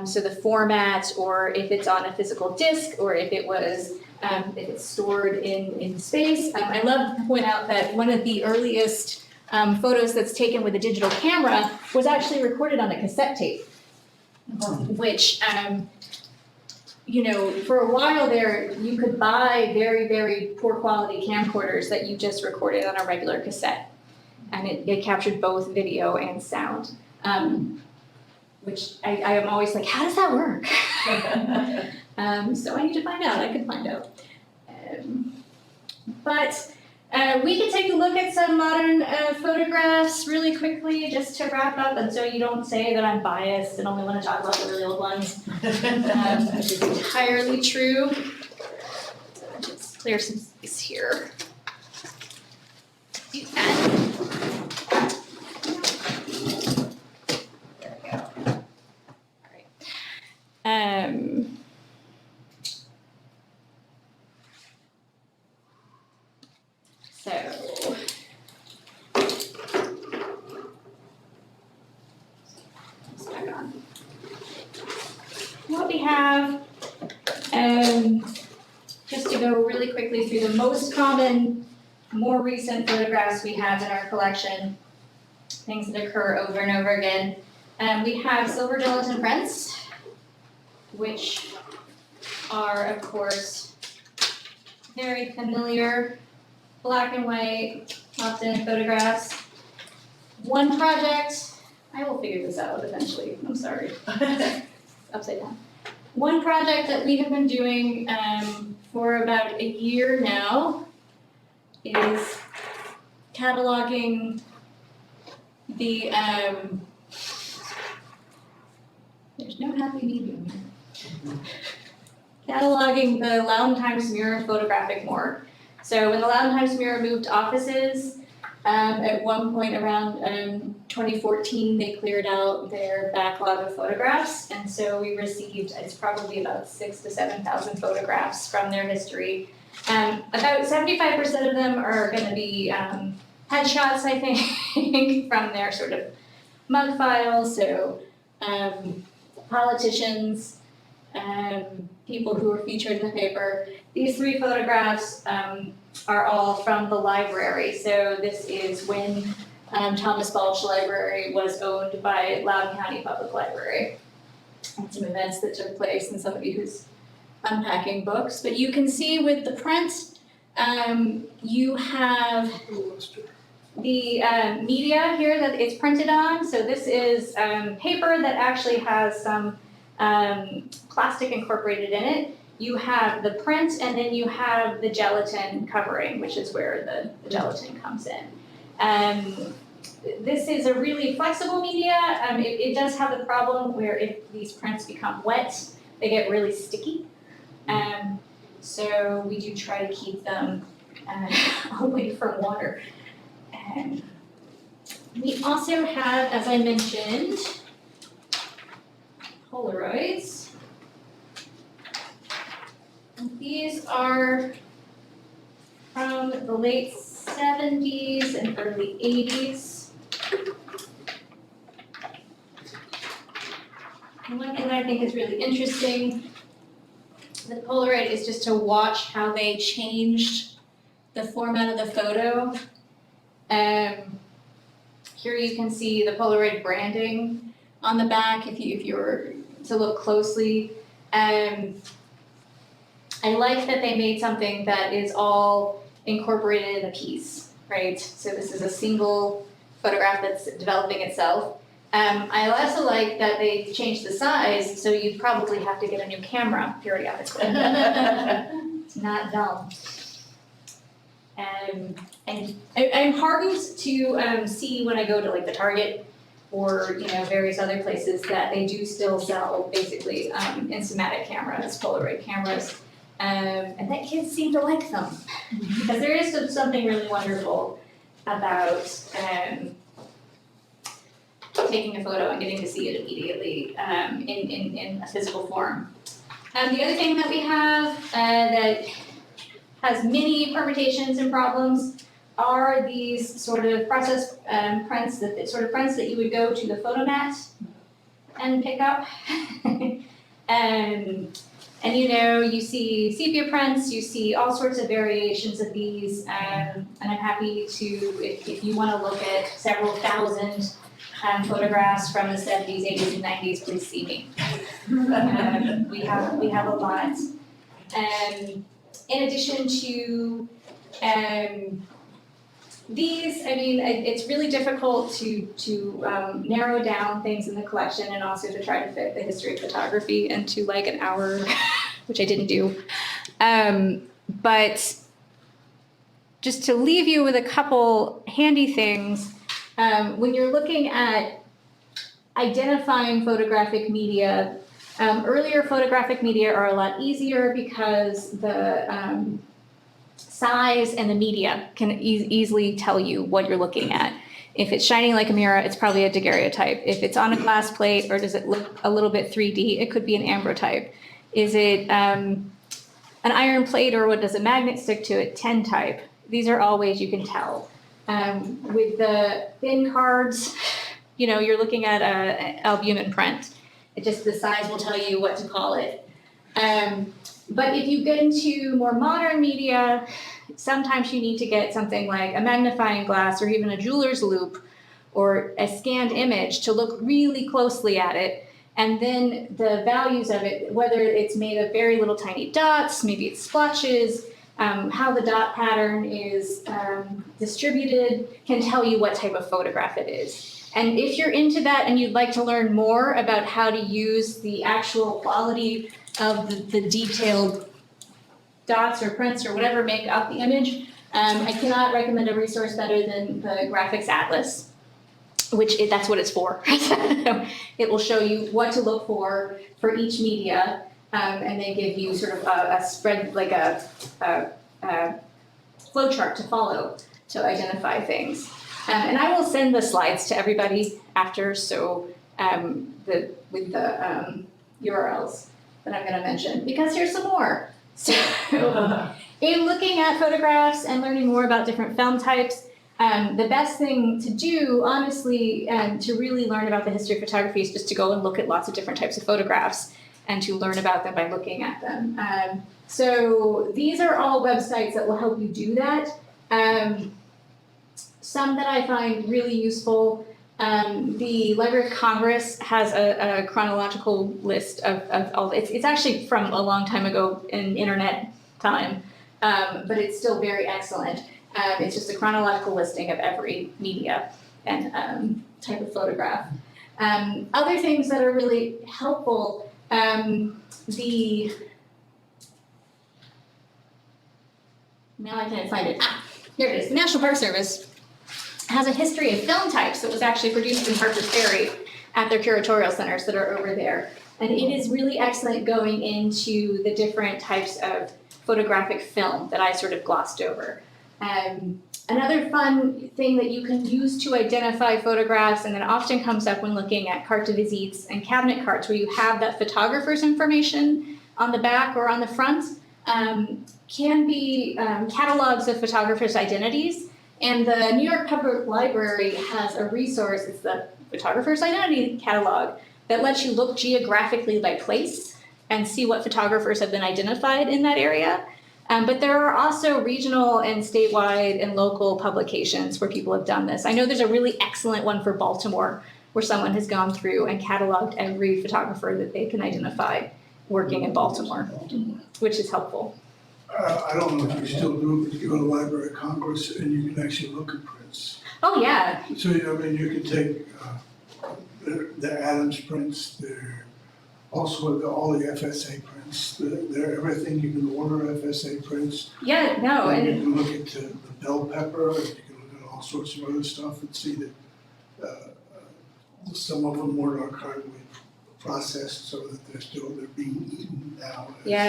So the format, or if it's on a physical disc, or if it was if it's stored in space. I love to point out that one of the earliest photos that's taken with a digital camera was actually recorded on a cassette tape, which, for a while there, you could buy very, very poor quality camcorders that you just recorded on a regular cassette. And it captured both video and sound, which I am always like, how does that work? So I need to find out. I could find out. But we can take a look at some modern photographs really quickly, just to wrap up, and so you don't say that I'm biased and only want to talk about the really old ones, which is entirely true. Just clear some space here. Do that. There we go. All right. So, back on. What we have, just to go really quickly through the most common, more recent photographs we have in our collection, things that occur over and over again. We have silver gelatin prints, which are, of course, very familiar black and white, often photographs. One project, I will figure this out eventually, I'm sorry. Upside down. One project that we have been doing for about a year now is cataloging the, there's no happy medium here. Cataloging the Loudon Times Mirror photographic morgue. So when the Loudon Times Mirror moved offices, at one point around 2014, they cleared out their backlog of photographs. And so we received, it's probably about 6,000 to 7,000 photographs from their history. About 75% of them are going to be headshots, I think, from their sort of mug files. So politicians, people who were featured in the paper. These three photographs are all from the library. So this is when Thomas Balch Library was owned by Loudoun County Public Library. And some events that took place and somebody who's unpacking books. But you can see with the print, you have the media here that it's printed on. So this is paper that actually has some plastic incorporated in it. You have the print, and then you have the gelatin covering, which is where the gelatin comes in. This is a really flexible media. It does have the problem where if these prints become wet, they get really sticky. So we do try to keep them away from water. We also have, as I mentioned, Polaroids. And these are from the late 70s and early 80s. And one thing that I think is really interesting with Polaroid is just to watch how they changed the format of the photo. Here you can see the Polaroid branding on the back if you were to look closely. I like that they made something that is all incorporated in a piece, right? So this is a single photograph that's developing itself. I also like that they changed the size, so you'd probably have to get a new camera periodically. It's not dumb. And I'm heartened to see when I go to like the Target or various other places that they do still sell basically Instamatic cameras, Polaroid cameras, and that kids seem to like them because there is something really wonderful about taking a photo and getting to see it immediately in a physical form. The other thing that we have that has many permutations and problems are these sort of process prints that you would go to the photomat and pick up. And you see sepia prints, you see all sorts of variations of these, and I'm happy to, if you want to look at several thousand photographs from the 70s, 80s, and 90s, please see me. We have a lot. In addition to these, it's really difficult to narrow down things in the collection and also to try to fit the history of photography into like an hour, which I didn't do. But just to leave you with a couple handy things, when you're looking at identifying photographic media, earlier photographic media are a lot easier because the size and the media can easily tell you what you're looking at. If it's shining like a mirror, it's probably a daguerreotype. If it's on a glass plate or does it look a little bit 3D, it could be an ambrotype. Is it an iron plate or what does a magnet stick to it, tintype? These are all ways you can tell. With the thin cards, you're looking at an albumin print. The size will tell you what to call it. But if you get into more modern media, sometimes you need to get something like a magnifying glass or even a jeweler's loupe or a scanned image to look really closely at it. And then the values of it, whether it's made of very little tiny dots, maybe it's splotches, how the dot pattern is distributed can tell you what type of photograph it is. And if you're into that and you'd like to learn more about how to use the actual quality of the detailed dots or prints or whatever make up the image, I cannot recommend a resource better than the Graphics Atlas, that's what it's for. It will show you what to look for each media, and they give you sort of a spread, like a flow chart to follow to identify things. And I will send the slides to everybody after, so with the URLs that I'm going to mention, because here's some more. So in looking at photographs and learning more about different film types, the best thing to do, honestly, to really learn about the history of photography is just to go and look at lots of different types of photographs and to learn about them by looking at them. So these are all websites that will help you do that. some that I find really useful. The Library of Congress has a chronological list of all, it's actually from a long time ago in internet time, but it's still very excellent. It's just a chronological listing of every media and type of photograph. Other things that are really helpful, now I can't find it. Here it is. The National Park Service has a history of film types that was actually produced in Harpers Ferry at their curatorial centers that are over there. And it is really excellent going into the different types of photographic film that I sort of glossed over. Another fun thing that you can use to identify photographs, and that often comes up when looking at carte de visites and cabinet cards, where you have that photographer's information on the back or on the front, can be catalogs of photographers' identities. And the New York Public Library has a resource, it's the Photographer's Identity Catalog, that lets you look geographically by place and see what photographers have been identified in that area. But there are also regional and statewide and local publications where people have done this. I know there's a really excellent one for Baltimore where someone has gone through and cataloged every photographer that they can identify working in Baltimore, which is helpful. I don't know if you still do it, but you go to the Library of Congress and you can actually look at prints. Oh, yeah. So, I mean, you can take the Adams prints, also all the FSA prints, they're everything, you can order FSA prints. Yeah, no, And you and can look at the bell pepper, and you can look at all sorts of other stuff and see that some of them weren't archivally processed so that they're being eaten now. yeah,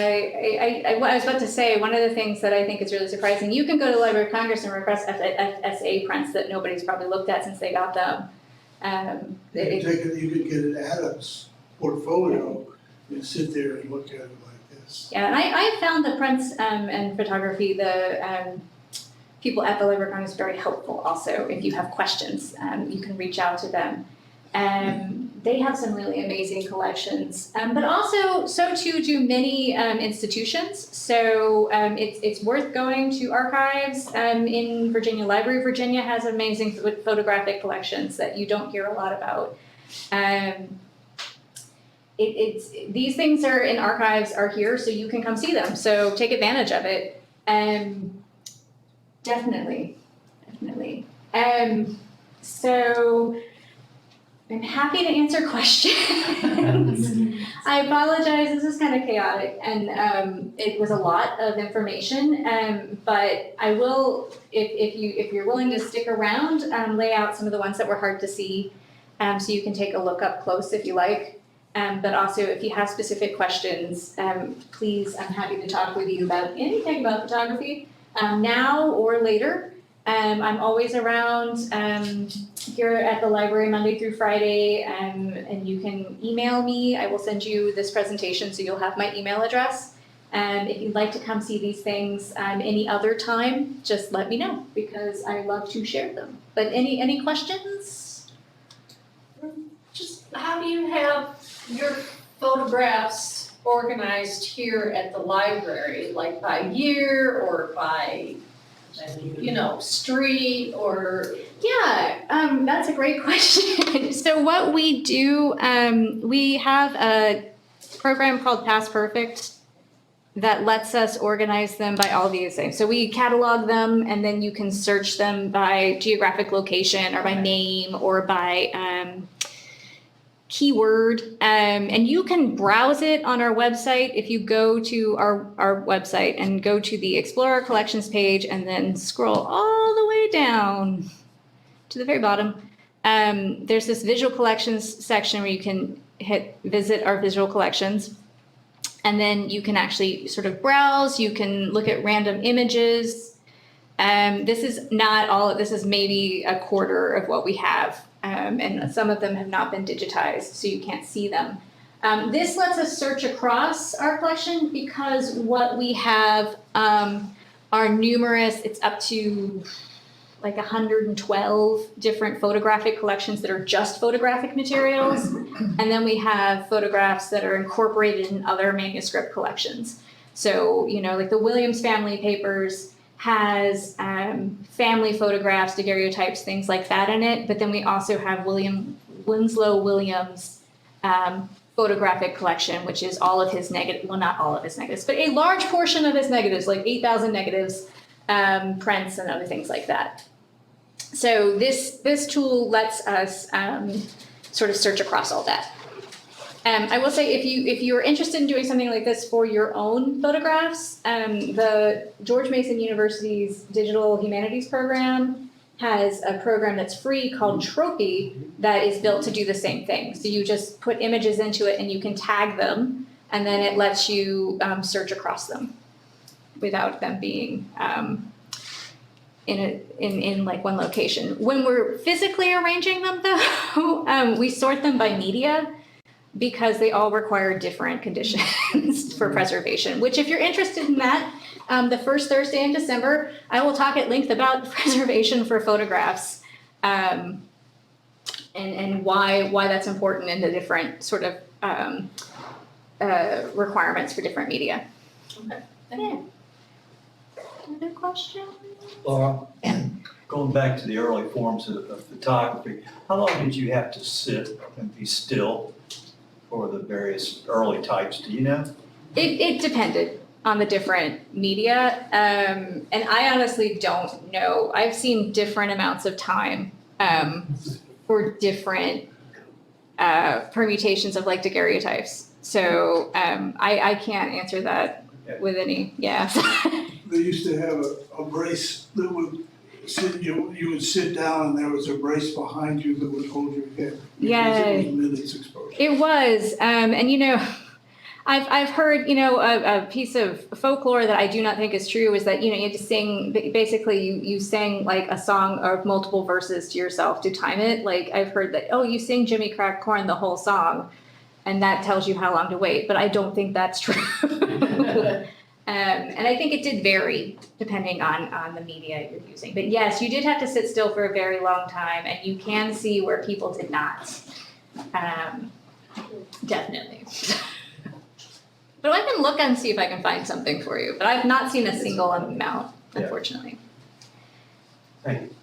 I was about to say, one of the things that I think is really surprising, you can go to the Library of Congress and request FSA prints that nobody's probably looked at since they got them. You could get an Adams portfolio and sit there and look at it like this. Yeah, and I found the prints and photography, the people at the Library of Congress very helpful also. If you have questions, you can reach out to them. They have some really amazing collections, but also so too do many institutions. So it's worth going to archives in Virginia. Library of Virginia has amazing photographic collections that you don't hear a lot about. These things are in archives are here, so you can come see them. So take advantage of it. Definitely. So I'm happy to answer questions. I apologize, this is kind of chaotic, and it was a lot of information, but I will, if you're willing to stick around, lay out some of the ones that were hard to see, so you can take a look up close if you like. But also, if you have specific questions, please, I'm happy to talk with you about anything about photography, now or later. I'm always around here at the library Monday through Friday, and you can email me. I will send you this presentation, so you'll have my email address. If you'd like to come see these things any other time, just let me know, because I love to share them. But any questions? Just how do you have your photographs organized here at the library, like by year or by, street or? Yeah, that's a great question. So what we do, we have a program called Past Perfect that lets us organize them by all these things. So we catalog them, and then you can search them by geographic location or by name or by keyword, and you can browse it on our website. If you go to our website and go to the Explorer Collections page and then scroll all the way down to the very bottom, there's this visual collections section where you can hit visit our visual collections, and then you can actually sort of browse. You can look at random images. This is not all, this is maybe a quarter of what we have. And some of them have not been digitized, so you can't see them. This lets us search across our collection, because what we have are numerous, it's up to like 112 different photographic collections that are just photographic materials. And then we have photographs that are incorporated in other manuscript collections. So, like the Williams family papers, has family photographs, daguerreotypes, things like that in it. But then we also have Winslow Williams' photographic collection, which is all of his negative, well, not all of his negatives, but a large portion of his negatives, like 8,000 negatives, prints and other things like that. So this tool lets us sort of search across all that. I will say if you are interested in doing something like this for your own photographs, the George Mason University's Digital Humanities program has a program that's free called Trophy that is built to do the same thing. So you just put images into it and you can tag them, and then it lets you search across them without them being in like one location. When we're physically arranging them though, we sort them by media because they all require different conditions for preservation, which if you're interested in that, the first Thursday in December, I will talk at length about preservation for photographs and why that's important and the different sort of requirements for different media. Okay. Yeah. Other questions? Laura, going back to the early forms of photography, how long did you have to sit and be still for the various early types? Do you know? It depended on the different media, and I honestly don't know. I've seen different amounts of time for different permutations of like daguerreotypes. So I can't answer that with any, yeah. They used to have a brace that would sit, you would sit down and there was a brace behind you that would hold your head. Yeah. Because it was minutes exposure. It was, and you know, I've heard, you know, a piece of folklore that I do not think is true is that, you know, you had to sing, basically you sang like a song of multiple verses to yourself to time it. Like I've heard that, oh, you sing Jimmy Crack Corn the whole song and that tells you how long to wait, but I don't think that's true. And I think it did vary depending on the media you're using. But yes, you did have to sit still for a very long time and you can see where people did not. Definitely. But I can look and see if I can find something for you, but I've not seen a single amount, unfortunately. Thank you.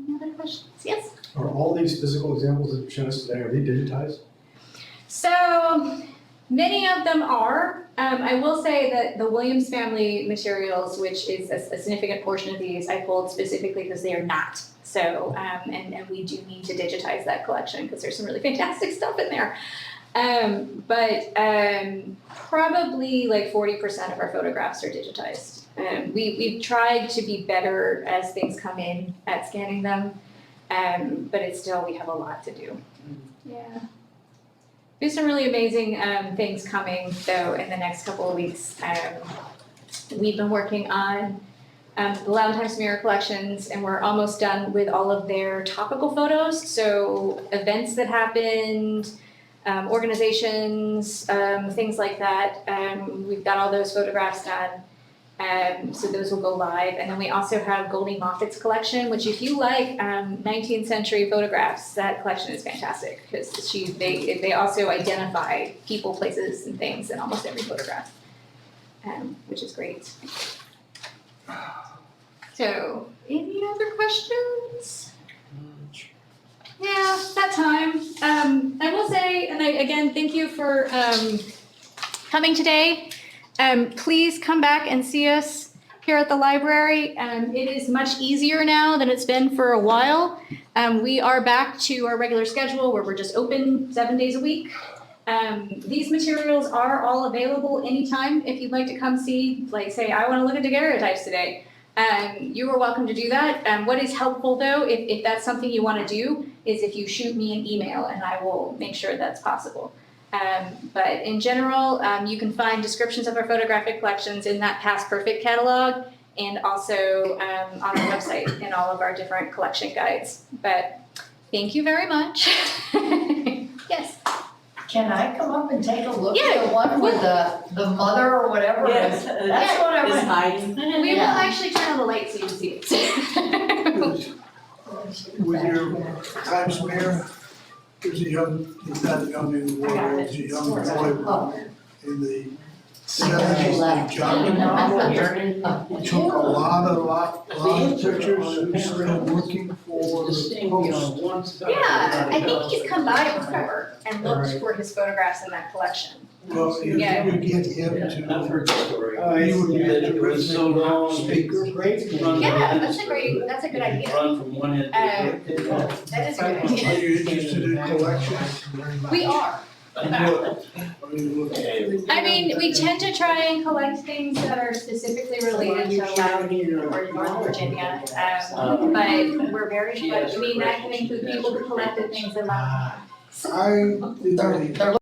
Any other questions? Yes? Are all these physical examples that you showed us today, are they digitized? So many of them are. I will say that the Williams family materials, which is a significant portion of these, I pulled specifically because they are not. So, and we do need to digitize that collection because there's some really fantastic stuff in there. But probably like 40% of our photographs are digitized. We've tried to be better as things come in at scanning them, but it's still, we have a lot to do. Yeah. There's some really amazing things coming though in the next couple of weeks. We've been working on the Loud Times Mirror collections and we're almost done with all of their topical photos. So events that happened, organizations, things like that. We've got all those photographs done. So those will go live. And then we also have Goldie Moffat's collection, which if you like 19th century photographs, that collection is fantastic because they also identify people, places, and things in almost every photograph, which is great. So, any other questions? Yeah, that time. I will say, and again, thank you for coming today. Please come back and see us here at the library. It is much easier now than it's been for a while. We are back to our regular schedule where we're just open 7 days a week. These materials are all available anytime if you'd like to come see, like say, I want to look at daguerreotypes today. You are welcome to do that. What is helpful though, if that's something you want to do, is if you shoot me an email and I will make sure that's possible. But in general, you can find descriptions of our photographic collections in that Past Perfect catalog and also on our website in all of our different collection guides. But thank you very much. Yes. Can I come up and take a look Yeah. at the one with the mother or whatever? Yes, That's what I is want. hiding. We will actually turn on the light so you can see it. With your Times Mirror, there's a young, he's not young anymore, there's a young boy in the Good job. We took a lot of pictures, who's still working for the Post. Yeah, I think he's come by before and looked for his photographs in that collection. Well, if you Yeah. could get him to, I've heard the story. he would be a terrific speaker. Yeah, that's a good idea. Run from one end to the other. That is a good Are idea. you interested in collections? We are. Are you looking? I mean, we tend to try and collect things that are specifically related to Loudoun or North Virginia. But we're very, I mean, that can include people who collected things in Loudoun. I did not. They're